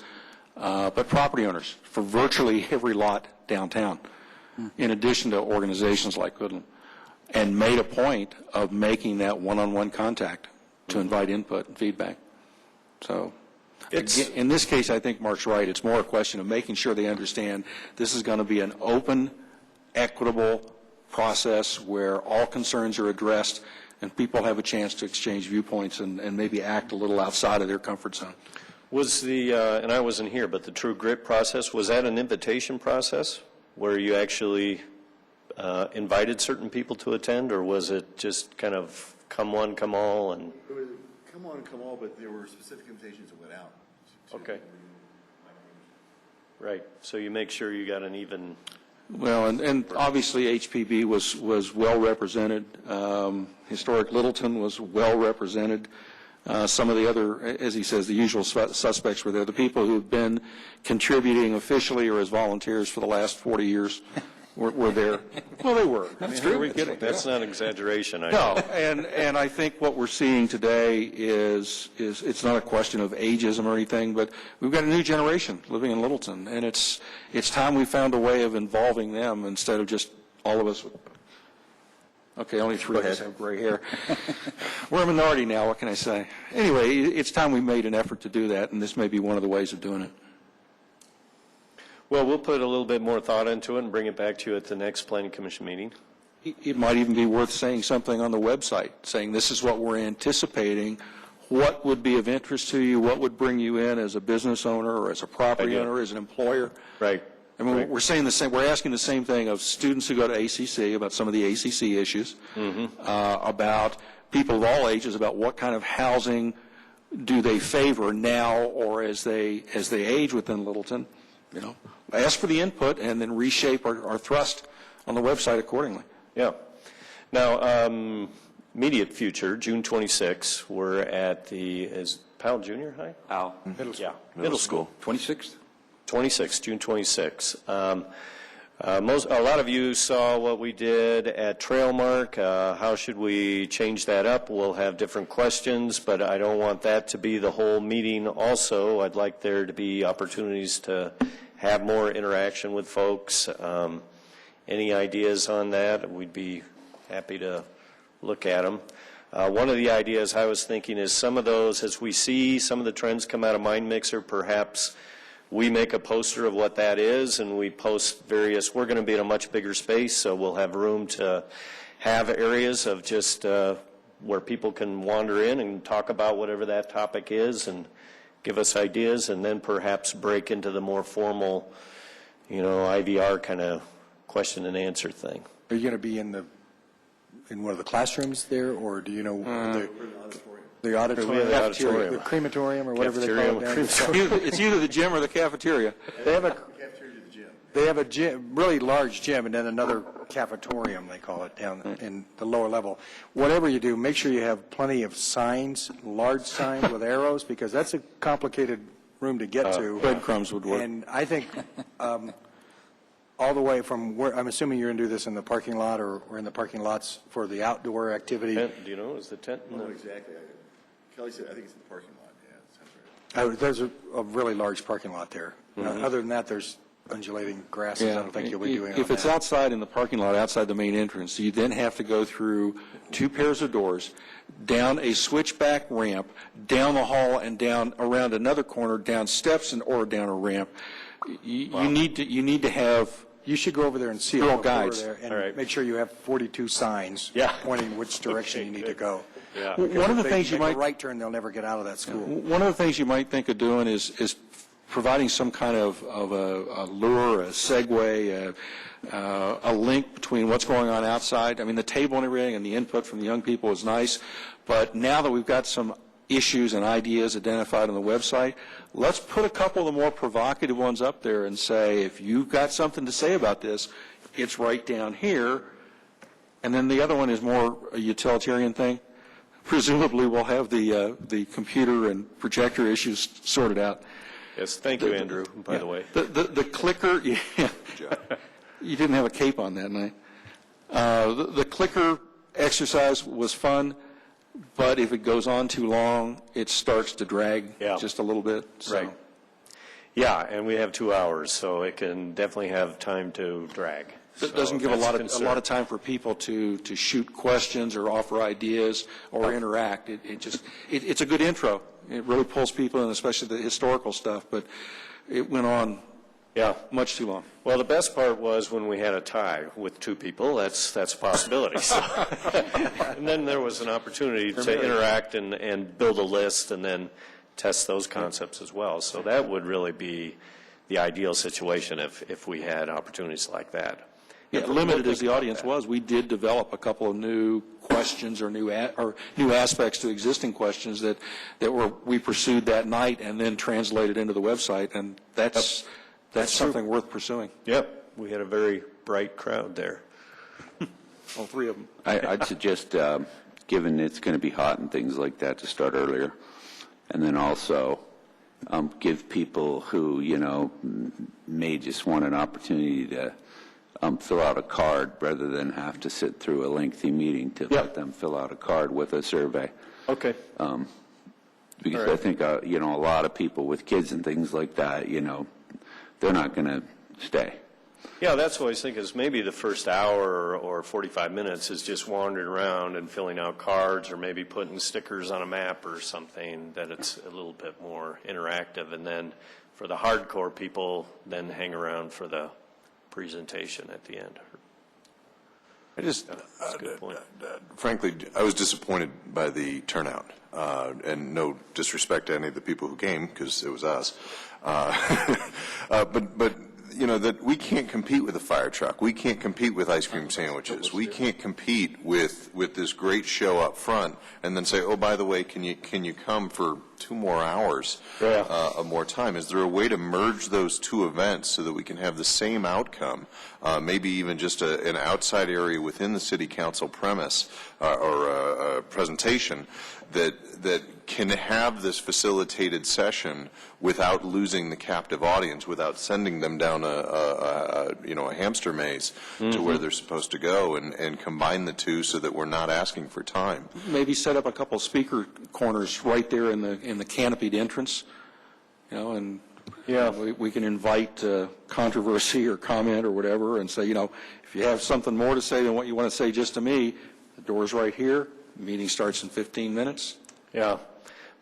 [SPEAKER 1] but property owners for virtually every lot downtown, in addition to organizations like Goodland, and made a point of making that one-on-one contact to invite input and feedback. So in this case, I think Mark's right. It's more a question of making sure they understand this is going to be an open, equitable process where all concerns are addressed and people have a chance to exchange viewpoints and maybe act a little outside of their comfort zone.
[SPEAKER 4] Was and I wasn't here, but the True Grit process, was that an invitation process where you actually invited certain people to attend, or was it just kind of come one, come all? And
[SPEAKER 12] It was come on, come all, but there were specific invitations that went out.
[SPEAKER 4] Okay. Right. So you make sure you got an even.
[SPEAKER 1] Well, and obviously HPB was well represented. Historic Littleton was well represented. Some of the other, as he says, the usual suspects were there. The people who've been contributing officially or as volunteers for the last 40 years were there. Well, they were.
[SPEAKER 4] That's
[SPEAKER 1] true. Are we kidding?
[SPEAKER 4] That's not exaggeration.
[SPEAKER 1] No, and I think what we're seeing today is it's not a question of ageism or anything, but we've got a new generation living in Littleton, and it's time we found a way of involving them instead of just all of us. Okay, only 3 of us have gray hair. We're a minority now, what can I say? Anyway, it's time we made an effort to do that, and this may be one of the ways of doing it.
[SPEAKER 4] Well, we'll put a little bit more thought into it and bring it back to you at the next Planning Commission meeting.
[SPEAKER 1] It might even be worth saying something on the website, saying this is what we're anticipating, what would be of interest to you, what would bring you in as a business owner or as a property owner, as an employer.
[SPEAKER 4] Right.
[SPEAKER 1] I mean, we're saying the same, we're asking the same thing of students who go to ACC about some of the ACC issues, about people of all ages, about what kind of housing do they favor now or as they age within Littleton. You know, ask for the input and then reshape our thrust on the website accordingly.
[SPEAKER 4] Yeah. Now, immediate future, June 26th, we're at is Powell Junior High?
[SPEAKER 10] Al?
[SPEAKER 4] Middle school.
[SPEAKER 5] 26th?
[SPEAKER 4] 26th, June 26th. A lot of you saw what we did at Trailmark. How should we change that up? We'll have different questions, but I don't want that to be the whole meeting also. I'd like there to be opportunities to have more interaction with folks. Any ideas on that? We'd be happy to look at them. One of the ideas I was thinking is some of those, as we see some of the trends come out of MindMixer, perhaps we make a poster of what that is, and we post various, we're going to be in a much bigger space, so we'll have room to have areas of just where people can wander in and talk about whatever that topic is and give us ideas, and then perhaps break into the more formal, IVR kind of question and answer thing.
[SPEAKER 13] Are you going to be in one of the classrooms there, or do you know the auditorium, the crematorium, or whatever they call it?
[SPEAKER 1] It's either the gym or the cafeteria.
[SPEAKER 13] They have a gym, really large gym, and then another cafetorium, they call it, down in the lower level. Whatever you do, make sure you have plenty of signs, large signs with arrows, because that's a complicated room to get to.
[SPEAKER 1] Breadcrumbs would work.
[SPEAKER 13] And I think all the way from where, I'm assuming you're going to do this in the parking lot or in the parking lots for the outdoor activity.
[SPEAKER 4] Tent, do you know, is the tent?
[SPEAKER 12] No, exactly. Kelly said, I think it's in the parking lot. Yeah, that sounds right.
[SPEAKER 13] There's a really large parking lot there. Other than that, there's undulating grasses. I don't think you'll be doing
[SPEAKER 1] If it's outside in the parking lot, outside the main entrance, you then have to go through 2 pairs of doors, down a switchback ramp, down the hall, and down around another corner, down steps or down a ramp. You need to have.
[SPEAKER 13] You should go over there and see it.
[SPEAKER 1] Girl guides.
[SPEAKER 13] And make sure you have 42 signs pointing which direction you need to go.
[SPEAKER 4] Yeah.
[SPEAKER 1] One of the things you might
[SPEAKER 13] make a right turn, they'll never get out of that school.
[SPEAKER 1] One of the things you might think of doing is providing some kind of a lure, a segue, a link between what's going on outside. I mean, the table and everything and the input from the young people is nice, but now that we've got some issues and ideas identified on the website, let's put a couple of the more provocative ones up there and say, if you've got something to say about this, it's right down here. And then the other one is more a utilitarian thing. Presumably we'll have the computer and projector issues sorted out.
[SPEAKER 4] Yes, thank you, Andrew, by the way.
[SPEAKER 1] The clicker, you didn't have a cape on that night. The clicker exercise was fun, but if it goes on too long, it starts to drag just a little bit. So.
[SPEAKER 4] Right. Yeah, and we have 2 hours, so it can definitely have time to drag.
[SPEAKER 1] It doesn't give a lot of time for people to shoot questions or offer ideas or interact. It's a good intro. It really pulls people in, especially the historical stuff, but it went on much too long.
[SPEAKER 4] Well, the best part was when we had a tie with 2 people. That's a possibility. So. And then there was an opportunity to interact and build a list and then test those concepts as well. So that would really be the ideal situation if we had opportunities like that.
[SPEAKER 1] Yeah, limited as the audience was, we did develop a couple of new questions or new aspects to existing questions that we pursued that night and then translated into the website, and that's something worth pursuing.
[SPEAKER 4] Yep, we had a very bright crowd there.
[SPEAKER 1] All 3 of them.
[SPEAKER 10] I'd suggest, given it's going to be hot and things like that, to start earlier, and then also give people who may just want an opportunity to fill out a card rather than have to sit through a lengthy meeting to let them fill out a card with a survey.
[SPEAKER 4] Okay.
[SPEAKER 10] Because I think, a lot of people with kids and things like that, they're not going to stay.
[SPEAKER 4] Yeah, that's what I was thinking is maybe the first hour or 45 minutes is just wandering around and filling out cards or maybe putting stickers on a map or something that it's a little bit more interactive. And then for the hardcore people, then hang around for the presentation at the end.
[SPEAKER 8] That's a good point. Frankly, I was disappointed by the turnout, and no disrespect to any of the people who came, because it was us. But that we can't compete with a fire truck. We can't compete with ice cream sandwiches. We can't compete with this great show up front and then say, oh, by the way, can you come for 2 more hours of more time? Is there a way to merge those two events so that we can have the same outcome, maybe even just an outside area within the city council premise or presentation that can have this facilitated session without losing the captive audience, without sending them down a hamster maze to where they're supposed to go, and combine the two so that we're not asking for time.
[SPEAKER 1] Maybe set up a couple speaker corners right there in the canopied entrance, and we can invite controversy or comment or whatever, and say, if you have something more to say than what you want to say just to me, the door's right here. The meeting starts in 15 minutes.
[SPEAKER 4] Yeah.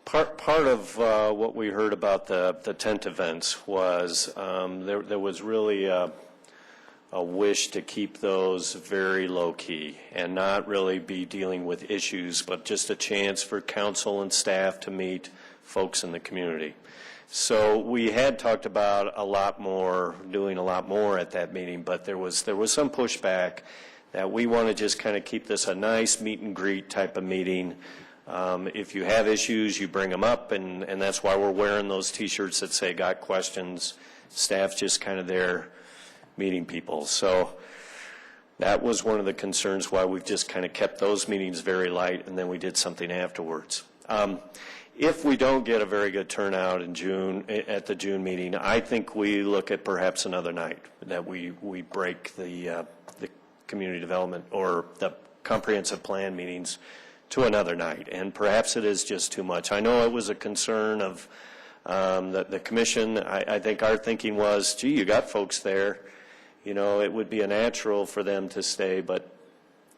[SPEAKER 4] Part of what we heard about the tent events was there was really a wish to keep those very low-key and not really be dealing with issues, but just a chance for council and staff to meet folks in the community. So we had talked about doing a lot more at that meeting, but there was some pushback that we want to just kind of keep this a nice meet and greet type of meeting. If you have issues, you bring them up, and that's why we're wearing those T-shirts that say "Got questions." Staff's just kind of there meeting people. So that was one of the concerns why we've just kind of kept those meetings very light, and then we did something afterwards. If we don't get a very good turnout in June at the June meeting, I think we look at perhaps another night that we break the community development or the comprehensive plan meetings to another night, and perhaps it is just too much. I know it was a concern of the commission. I think our thinking was, gee, you got folks there, it would be a natural for them to stay, but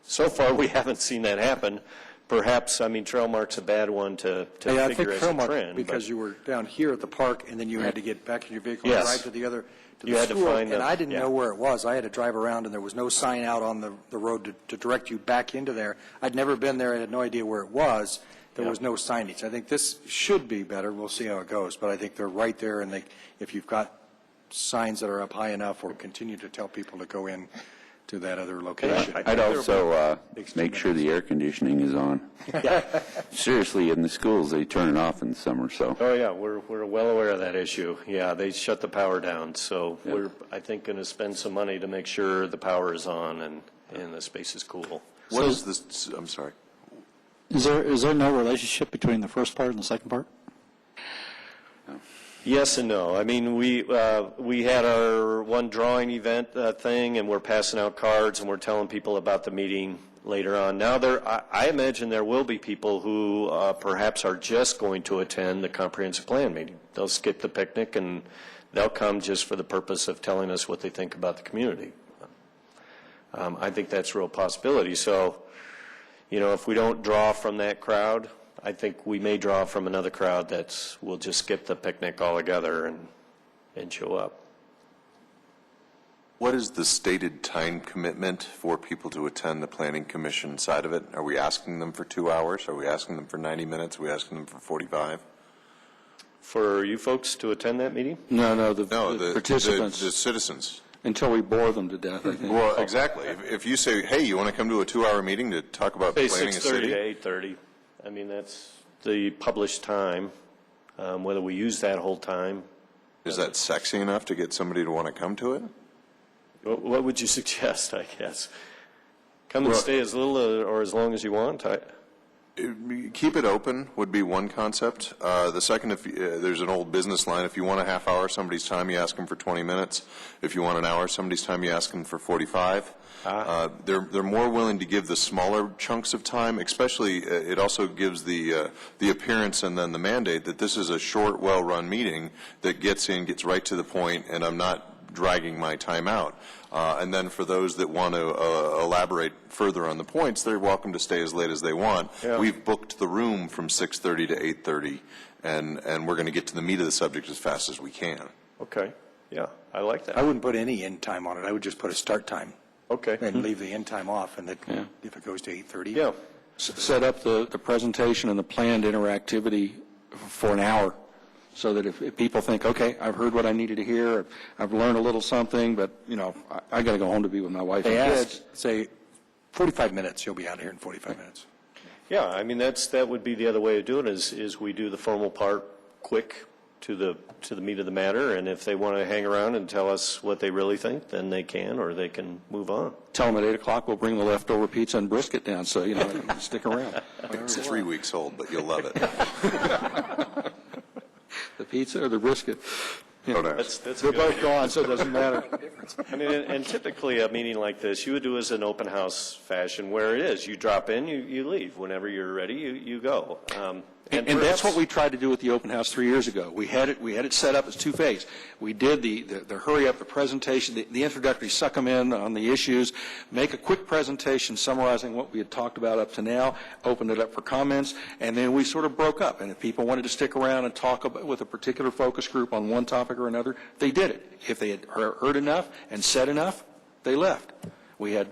[SPEAKER 4] so far we haven't seen that happen. Perhaps, Trailmark's a bad one to figure as a trend.
[SPEAKER 13] Trailmark, because you were down here at the park, and then you had to get back in your vehicle and drive to the other
[SPEAKER 4] You had to find
[SPEAKER 13] and I didn't know where it was. I had to drive around, and there was no sign out on the road to direct you back into there. I'd never been there. I had no idea where it was. There was no signage. I think this should be better. We'll see how it goes. But I think they're right there, and if you've got signs that are up high enough, or continue to tell people to go in to that other location.
[SPEAKER 10] I'd also make sure the air conditioning is on. Seriously, in the schools, they turn it off in the summer. So.
[SPEAKER 4] Oh yeah, we're well aware of that issue. Yeah, they shut the power down. So we're, I think, going to spend some money to make sure the power is on and the space is cool.
[SPEAKER 8] What is this? I'm sorry.
[SPEAKER 7] Is there no relationship between the first part and the second part?
[SPEAKER 4] Yes and no. We had our one drawing event thing, and we're passing out cards, and we're telling people about the meeting later on. Now, I imagine there will be people who perhaps are just going to attend the comprehensive plan meeting. They'll skip the picnic, and they'll come just for the purpose of telling us what they think about the community. I think that's a real possibility. So, if we don't draw from that crowd, I think we may draw from another crowd that will just skip the picnic altogether and show up.
[SPEAKER 8] What is the stated time commitment for people to attend the Planning Commission side of it? Are we asking them for 2 hours? Are we asking them for 90 minutes? Are we asking them for 45?
[SPEAKER 4] For you folks to attend that meeting?
[SPEAKER 1] No, the participants.
[SPEAKER 8] The citizens.
[SPEAKER 1] Until we bore them to death, I think.
[SPEAKER 8] Well, exactly. If you say, hey, you want to come to a 2-hour meeting to talk about planning a city?
[SPEAKER 4] 6:30 to 8:30. That's the published time. Whether we use that whole time.
[SPEAKER 8] Is that sexy enough to get somebody to want to come to it?
[SPEAKER 4] What would you suggest, I guess? Come and stay as little or as long as you want?
[SPEAKER 8] Keep it open would be one concept. The second, if there's an old business line, if you want a half hour somebody's time, you ask them for 20 minutes. If you want an hour somebody's time, you ask them for 45. They're more willing to give the smaller chunks of time, especially it also gives the appearance and then the mandate that this is a short, well-run meeting that gets right to the point, and I'm not dragging my time out. And then for those that want to elaborate further on the points, they're welcome to stay as late as they want. Yeah. We've booked the room from 6:30 to 8:30, and we're going to get to the meat of the subject as fast as we can.
[SPEAKER 4] Okay. Yeah, I like that.
[SPEAKER 13] I wouldn't put any end time on it. I would just put a start time.
[SPEAKER 4] Okay.
[SPEAKER 13] And leave the end time off, and if it goes to 8:30.
[SPEAKER 1] Yeah. Set up the presentation and the planned interactivity for an hour, so that if people think, okay, I've heard what I needed to hear, I've learned a little something, but, I got to go home to be with my wife
[SPEAKER 13] They
[SPEAKER 1] and
[SPEAKER 13] ask,
[SPEAKER 1] kids.
[SPEAKER 13] say, 45 minutes, you'll be out of here in 45 minutes.
[SPEAKER 4] Yeah, I mean, that would be the other way of doing it is we do the formal part quick to the meat of the matter, and if they want to hang around and tell us what they really think, then they can, or they can move on.
[SPEAKER 1] Tell them at 8 o'clock we'll bring the leftover pizza and brisket down, so, stick around.
[SPEAKER 8] It's 3 weeks old, but you'll love it.
[SPEAKER 1] The pizza or the brisket?
[SPEAKER 8] Don't
[SPEAKER 4] That's
[SPEAKER 1] They're
[SPEAKER 4] good.
[SPEAKER 1] both gone, so it doesn't matter.
[SPEAKER 4] I mean, and typically a meeting like this, you would do as an open house fashion where it is. You drop in, you leave. Whenever you're ready, you go.
[SPEAKER 1] And that's what we tried to do with the open house 3 years ago. We had it set up as two-phase. We did the hurry up, the presentation, the introductory, suck them in on the issues, make a quick presentation summarizing what we had talked about up to now, opened it up for comments, and then we sort of broke up. And if people wanted to stick around and talk about, with a particular focus group on one topic or another, they did it. If they had heard enough and said enough, they left. We had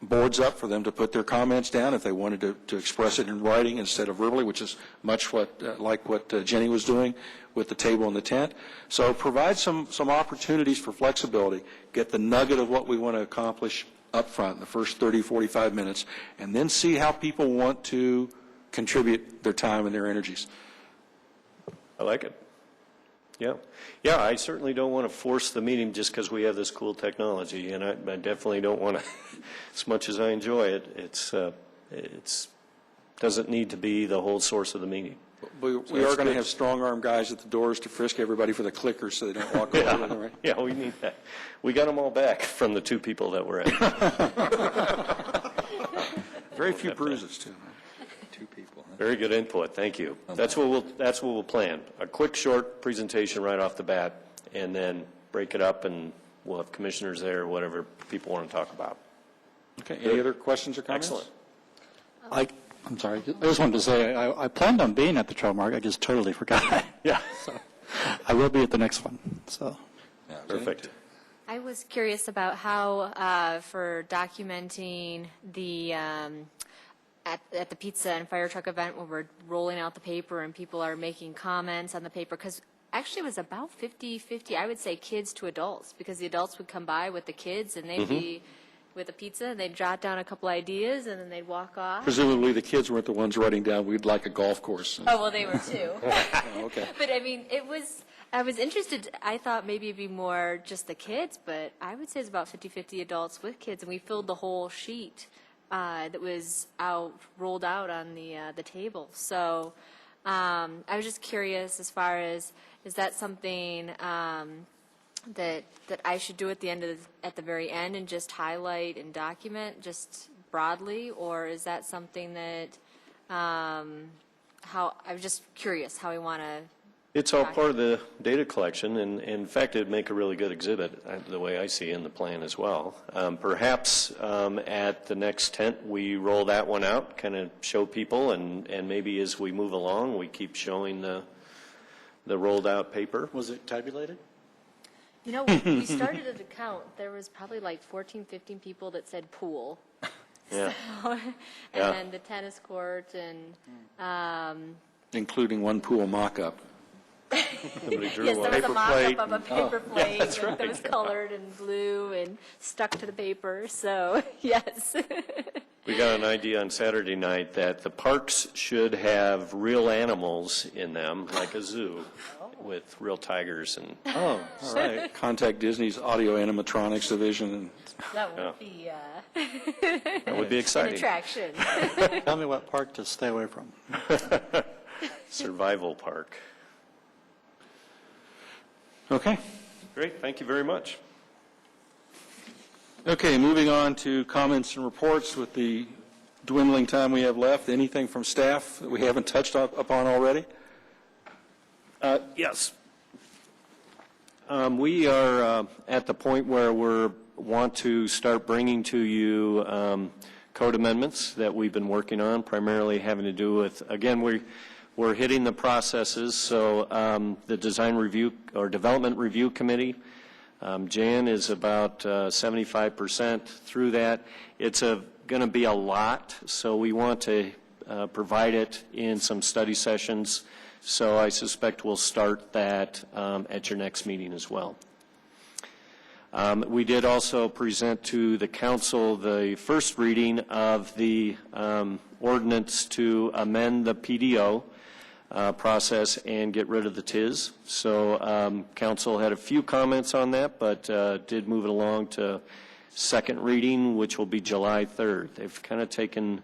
[SPEAKER 1] boards up for them to put their comments down if they wanted to express it in writing instead of verbally, which is much like what Jenny was doing with the table and the tent. So provide some opportunities for flexibility, get the nugget of what we want to accomplish up front in the first 30, 45 minutes, and then see how people want to contribute their time and their energies.
[SPEAKER 4] I like it. Yeah. Yeah, I certainly don't want to force the meeting just because we have this cool technology, and I definitely don't want to, as much as I enjoy it, it's doesn't need to be the whole source of the meeting.
[SPEAKER 1] We are going to have strong-arm guys at the doors to frisk everybody for the clickers so they don't walk over them, right?
[SPEAKER 4] Yeah, we need that. We got them all back from the 2 people that were at.
[SPEAKER 1] Very few bruises, too. 2 people.
[SPEAKER 4] Very good input. Thank you. That's what we'll plan. A quick, short presentation right off the bat, and then break it up, and we'll have commissioners there, whatever people want to talk about.
[SPEAKER 1] Okay. Any other questions or comments?
[SPEAKER 4] Excellent.
[SPEAKER 7] I'm sorry. I just wanted to say I planned on being at the trail mark. I just totally forgot.
[SPEAKER 4] Yeah.
[SPEAKER 7] So I will be at the next one. So
[SPEAKER 4] Perfect.
[SPEAKER 3] I was curious about how, for documenting the, at the pizza and fire truck event when we're rolling out the paper and people are making comments on the paper, because actually it was about 50-50, I would say, kids to adults, because the adults would come by with the kids and they'd be with a pizza and they'd jot down a couple ideas and then they'd walk off.
[SPEAKER 1] Presumably the kids weren't the ones writing down, we'd like a golf course.
[SPEAKER 3] Oh, well, they were too.
[SPEAKER 1] Okay.
[SPEAKER 3] But I mean, I was interested, I thought maybe it'd be more just the kids, but I would say it's about 50-50 adults with kids, and we filled the whole sheet that was rolled out on the table. So I was just curious as far as, is that something that I should do at the very end and just highlight and document just broadly, or is that something that I was just curious how we want to.
[SPEAKER 4] It's all part of the data collection, and in fact, it'd make a really good exhibit, the way I see in the plan as well. Perhaps at the next tent, we roll that one out, kind of show people, and maybe as we move along, we keep showing the rolled out paper.
[SPEAKER 7] was it tabulated?
[SPEAKER 3] You know, we started at a count. There was probably like 14, 15 people that said pool.
[SPEAKER 4] Yeah.
[SPEAKER 3] So, and
[SPEAKER 4] Yeah.
[SPEAKER 3] then the tennis court and.
[SPEAKER 1] Including one pool mock-up.
[SPEAKER 4] Somebody drew
[SPEAKER 3] Yes,
[SPEAKER 4] one.
[SPEAKER 3] there was a
[SPEAKER 1] Paper
[SPEAKER 3] mock-up
[SPEAKER 1] plate.
[SPEAKER 3] of a paper plate
[SPEAKER 4] that's
[SPEAKER 3] that was colored and blue and stuck to the paper. So, yes.
[SPEAKER 4] We got an idea on Saturday night that the parks should have real animals in them, like a zoo, with real tigers and.
[SPEAKER 1] Oh, all right. Contact Disney's audio animatronics division. And
[SPEAKER 3] That would be
[SPEAKER 4] That would be
[SPEAKER 3] an
[SPEAKER 4] exciting.
[SPEAKER 3] attraction.
[SPEAKER 7] Tell me what park to stay away from.
[SPEAKER 4] Survival park.
[SPEAKER 1] Okay.
[SPEAKER 4] Great, thank you very much.
[SPEAKER 1] Okay, moving on to comments and reports with the dwindling time we have left. Anything from staff that we haven't touched upon already?
[SPEAKER 4] Yes. We are at the point where we want to start bringing to you code amendments that we've been working on, primarily having to do with, again, we're hitting the processes. So the design review or development review committee, Jan is about 75% through that. It's going to be a lot, so we want to provide it in some study sessions So I suspect we'll start that at your next meeting as well. We did also present to the council the first reading of the ordinance to amend the PDO process and get rid of the TIS. So council had a few comments on that, but did move it along to second reading, which will be July 3rd. They've kind of taken,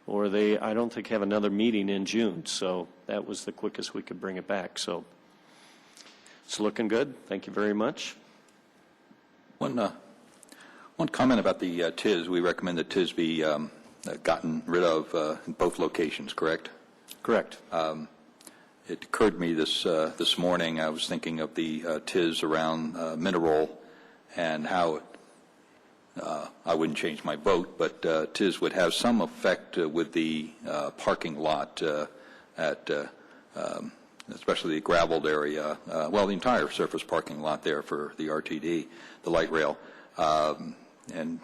[SPEAKER 4] or they, I don't think, have another meeting in June. So that was the quickest we could bring it back. So it's looking good. Thank you very much.
[SPEAKER 5] One comment about the TIS. We recommend that TIS be gotten rid of in both locations, correct?
[SPEAKER 4] Correct.
[SPEAKER 5] It occurred to me this morning, I was thinking of the TIS around Mineral and how I wouldn't change my vote, but TIS would have some effect with the parking lot at especially the graveled area, well, the entire surface parking lot there for the RTD, the light rail. And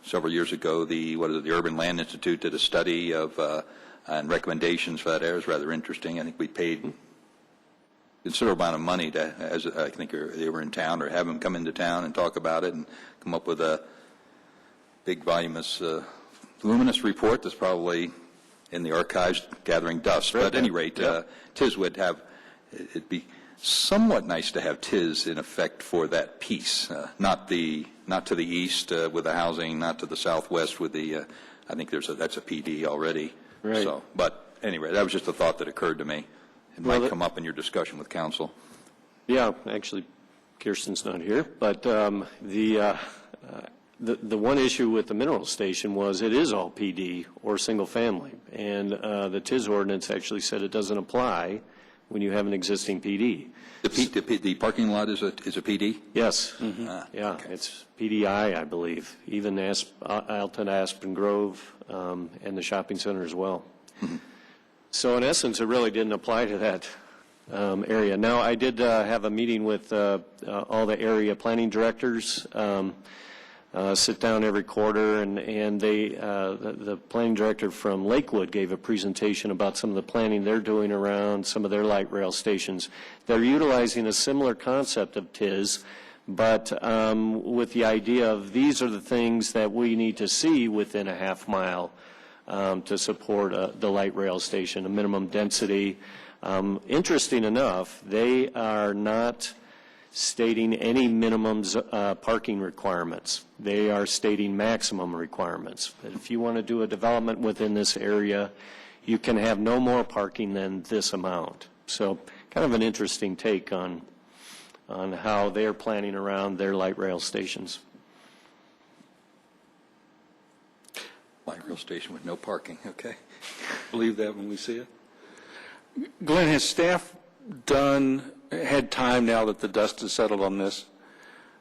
[SPEAKER 5] several years ago, the Urban Land Institute did a study of and recommendations for that area. It was rather interesting. I think we paid a considerable amount of money to, as I think they were in town, or have them come into town and talk about it and come up with a big voluminous report that's probably in the archives gathering dust. But at any rate, TIS would have, it'd be somewhat nice to have TIS in effect for that piece, not to the east with the housing, not to the southwest with the, I think that's a PD already.
[SPEAKER 4] Right.
[SPEAKER 5] So, but anyway, that was just a thought that occurred to me. It might come up in your discussion with council.
[SPEAKER 4] Yeah, actually, Kirsten's not here, but the one issue with the mineral station was it is all PD or single family, and the TIS ordinance actually said it doesn't apply when you have an existing PD.
[SPEAKER 5] The parking lot is a PD?
[SPEAKER 4] Yes. Yeah, okay. It's PDI, I believe, even Alton, Aspen Grove, and the shopping center as well. So in essence, it really didn't apply to that area. Now, I did have a meeting with all the area planning directors, sit down every quarter, and they, the planning director from Lakewood gave a presentation about some of the planning they're doing around some of their light rail stations. They're utilizing a similar concept of TIS, but with the idea of these are the things that we need to see within a half mile to support the light rail station, a minimum density. Interesting enough, they are not stating any minimum parking requirements. They are stating maximum requirements. That if you want to do a development within this area, you can have no more parking than this amount. So kind of an interesting take on how they're planning around their light rail stations.
[SPEAKER 5] Light rail station with no parking, okay.
[SPEAKER 1] Believe that when we see it. Glenn, has staff had time now that the dust has settled on this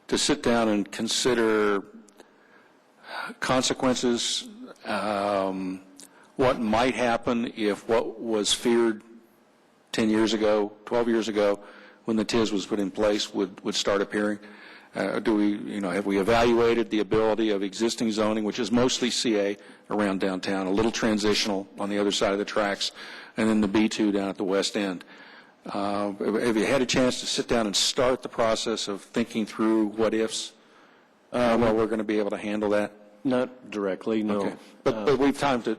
[SPEAKER 1] to sit down and consider consequences, what might happen if what was feared 10 years ago, 12 years ago, when the TIS was put in place would start appearing? Have we evaluated the ability of existing zoning, which is mostly CA around downtown, a little transitional on the other side of the tracks, and then the B2 down at the west end? Have you had a chance to sit down and start the process of thinking through what ifs? Well, we're going to be able to handle that?
[SPEAKER 4] Not directly, no.
[SPEAKER 1] Okay. But we've time to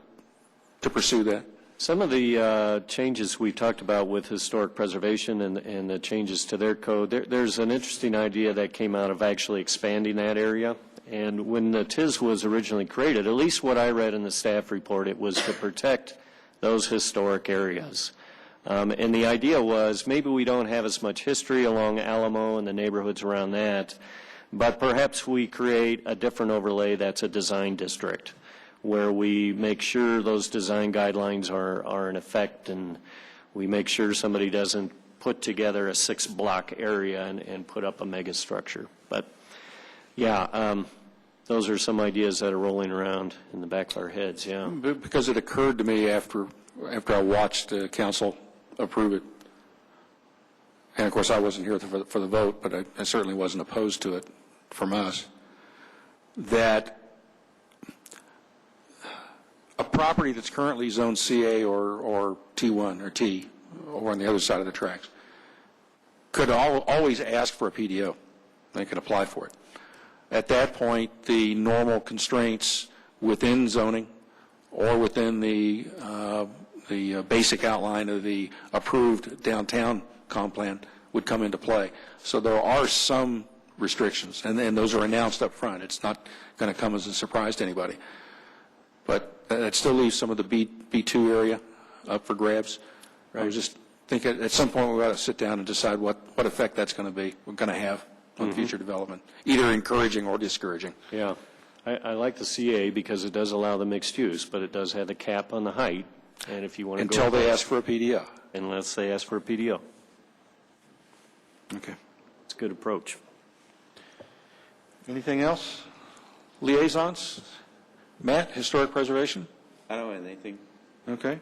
[SPEAKER 1] pursue that.
[SPEAKER 4] Some of the changes we talked about with historic preservation and the changes to their code, there's an interesting idea that came out of actually expanding that area. And when the TIS was originally created, at least what I read in the staff report, it was to protect those historic areas. And the idea was maybe we don't have as much history along Alamo and the neighborhoods around that, but perhaps we create a different overlay that's a design district where we make sure those design guidelines are in effect, and we make sure somebody doesn't put together a 6-block area and put up a mega structure. But yeah, those are some ideas that are rolling around in the back of our heads, yeah.
[SPEAKER 1] Because it occurred to me after I watched council approve it, and of course I wasn't here for the vote, but I certainly wasn't opposed to it from us, that a property that's currently zoned CA or T1 or T, over on the other side of the tracks, could always ask for a PDO. They could apply for it. At that point, the normal constraints within zoning or within the basic outline of the approved downtown comp plan would come into play. So there are some restrictions, and those are announced up front. It's not going to come as a surprise to anybody. But that still leaves some of the B2 area up for grabs. I was just thinking at some point we ought to sit down and decide what effect that's going to have on future development, either encouraging or discouraging.
[SPEAKER 4] Yeah. I like the CA because it does allow the mixed use, but it does have a cap on the height. And if you want to go
[SPEAKER 1] Until they ask for a PDO.
[SPEAKER 4] Unless they ask for a PDO.
[SPEAKER 1] Okay.
[SPEAKER 4] It's a good approach.
[SPEAKER 1] Anything else? Liaisons? Matt, Historic Preservation?
[SPEAKER 10] I don't have anything.
[SPEAKER 1] Okay.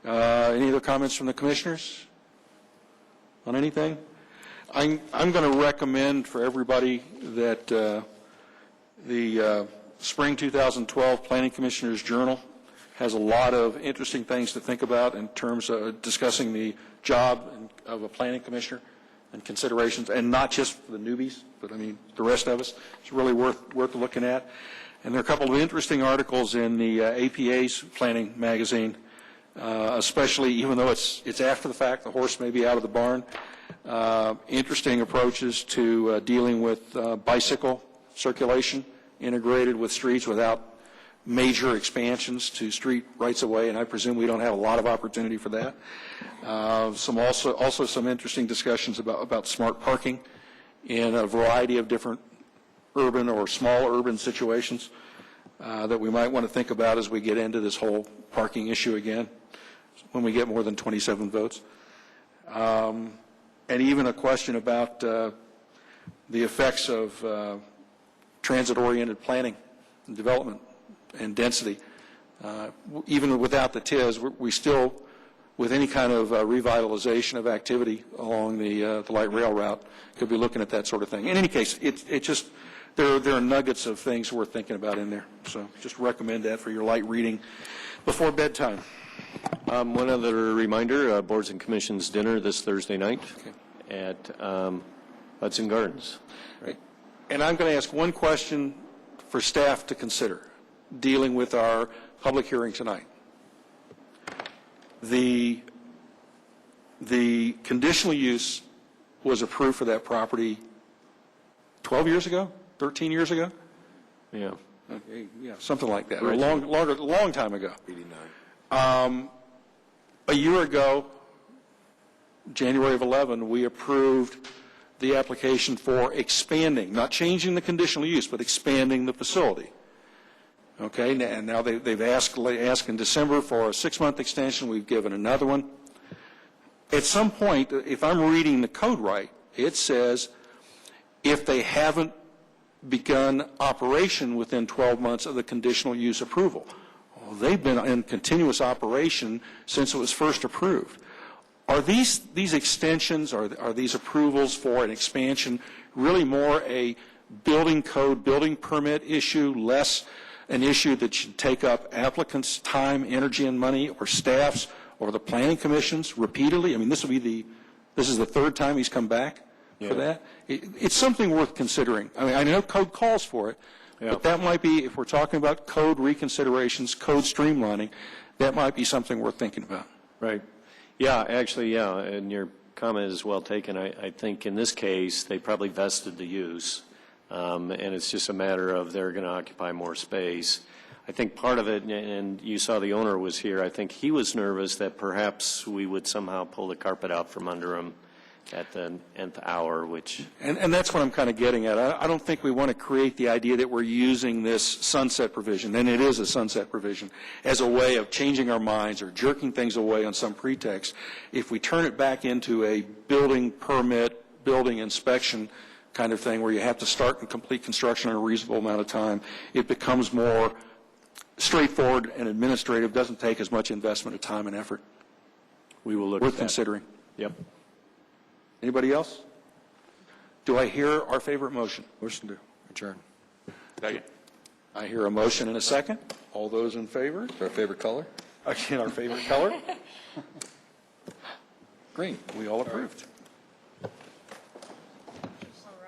[SPEAKER 1] Any other comments from the commissioners on anything? I'm going to recommend for everybody that the Spring 2012 Planning Commissioners Journal has a lot of interesting things to think about in terms of discussing the job of a planning commissioner and considerations, and not just for the newbies, but I mean the rest of us. It's really worth looking at. And there are a couple of interesting articles in the APA's planning magazine, especially even though it's after the fact, the horse may be out of the barn. Interesting approaches to dealing with bicycle circulation integrated with streets without major expansions to street rights of way, and I presume we don't have a lot of opportunity for that. Also some interesting discussions about smart parking in a variety of different urban or small urban situations that we might want to think about as we get into this whole parking issue again when we get more than 27 votes. And even a question about the effects of transit-oriented planning and development and density. Even without the TIS, we still, with any kind of revitalization of activity along the light rail route, could be looking at that sort of thing. In any case, it just, there are nuggets of things worth thinking about in there. So just recommend that for your light reading before bedtime.
[SPEAKER 4] One other reminder, Boards and Commissions dinner this Thursday night at Hudson Gardens.
[SPEAKER 1] Right. And I'm going to ask one question for staff to consider dealing with our public hearing tonight. The conditional use was approved for that property 12 years ago, 13 years ago?
[SPEAKER 4] Yeah.
[SPEAKER 1] Okay, yeah, something like that, or a long time ago.
[SPEAKER 12] 89.
[SPEAKER 1] A year ago, January of 11, we approved the application for expanding, not changing the conditional use, but expanding the facility. Okay, and now they've asked in December for a 6-month extension. We've given another one. At some point, if I'm reading the code right, it says if they haven't begun operation within 12 months of the conditional use approval. Well, they've been in continuous operation since it was first approved. Are these extensions, are these approvals for an expansion really more a building code, building permit issue, less an issue that should take up applicants' time, energy, and money, or staff's, or the planning commissions repeatedly? I mean, this is the third time he's come back for that. It's something worth considering. I mean, I know code calls for it, but that might be, if we're talking about code reconsiderations, code streamlining, that might be something worth thinking about.
[SPEAKER 4] Right. Yeah, actually, yeah, and your comment is well taken. I think in this case, they probably vested the use, and it's just a matter of they're going to occupy more space. I think part of it, and you saw the owner was here, I think he was nervous that perhaps we would somehow pull the carpet out from under him at the nth hour, which...
[SPEAKER 1] And that's what I'm kind of getting at. I don't think we want to create the idea that we're using this sunset provision, and it is a sunset provision, as a way of changing our minds or jerking things away on some pretext. If we turn it back into a building permit, building inspection kind of thing where you have to start and complete construction in a reasonable amount of time, it becomes more straightforward and administrative, doesn't take as much investment of time and effort.
[SPEAKER 4] We will look
[SPEAKER 1] Worth
[SPEAKER 4] at that.
[SPEAKER 1] considering.
[SPEAKER 4] Yep.
[SPEAKER 1] Anybody else? Do I hear our favorite motion?
[SPEAKER 13] Motion to adjourn.
[SPEAKER 1] Second. I hear a motion and a second. All those in favor?
[SPEAKER 13] Our favorite color?
[SPEAKER 1] Again, our favorite color. Green. We all approved.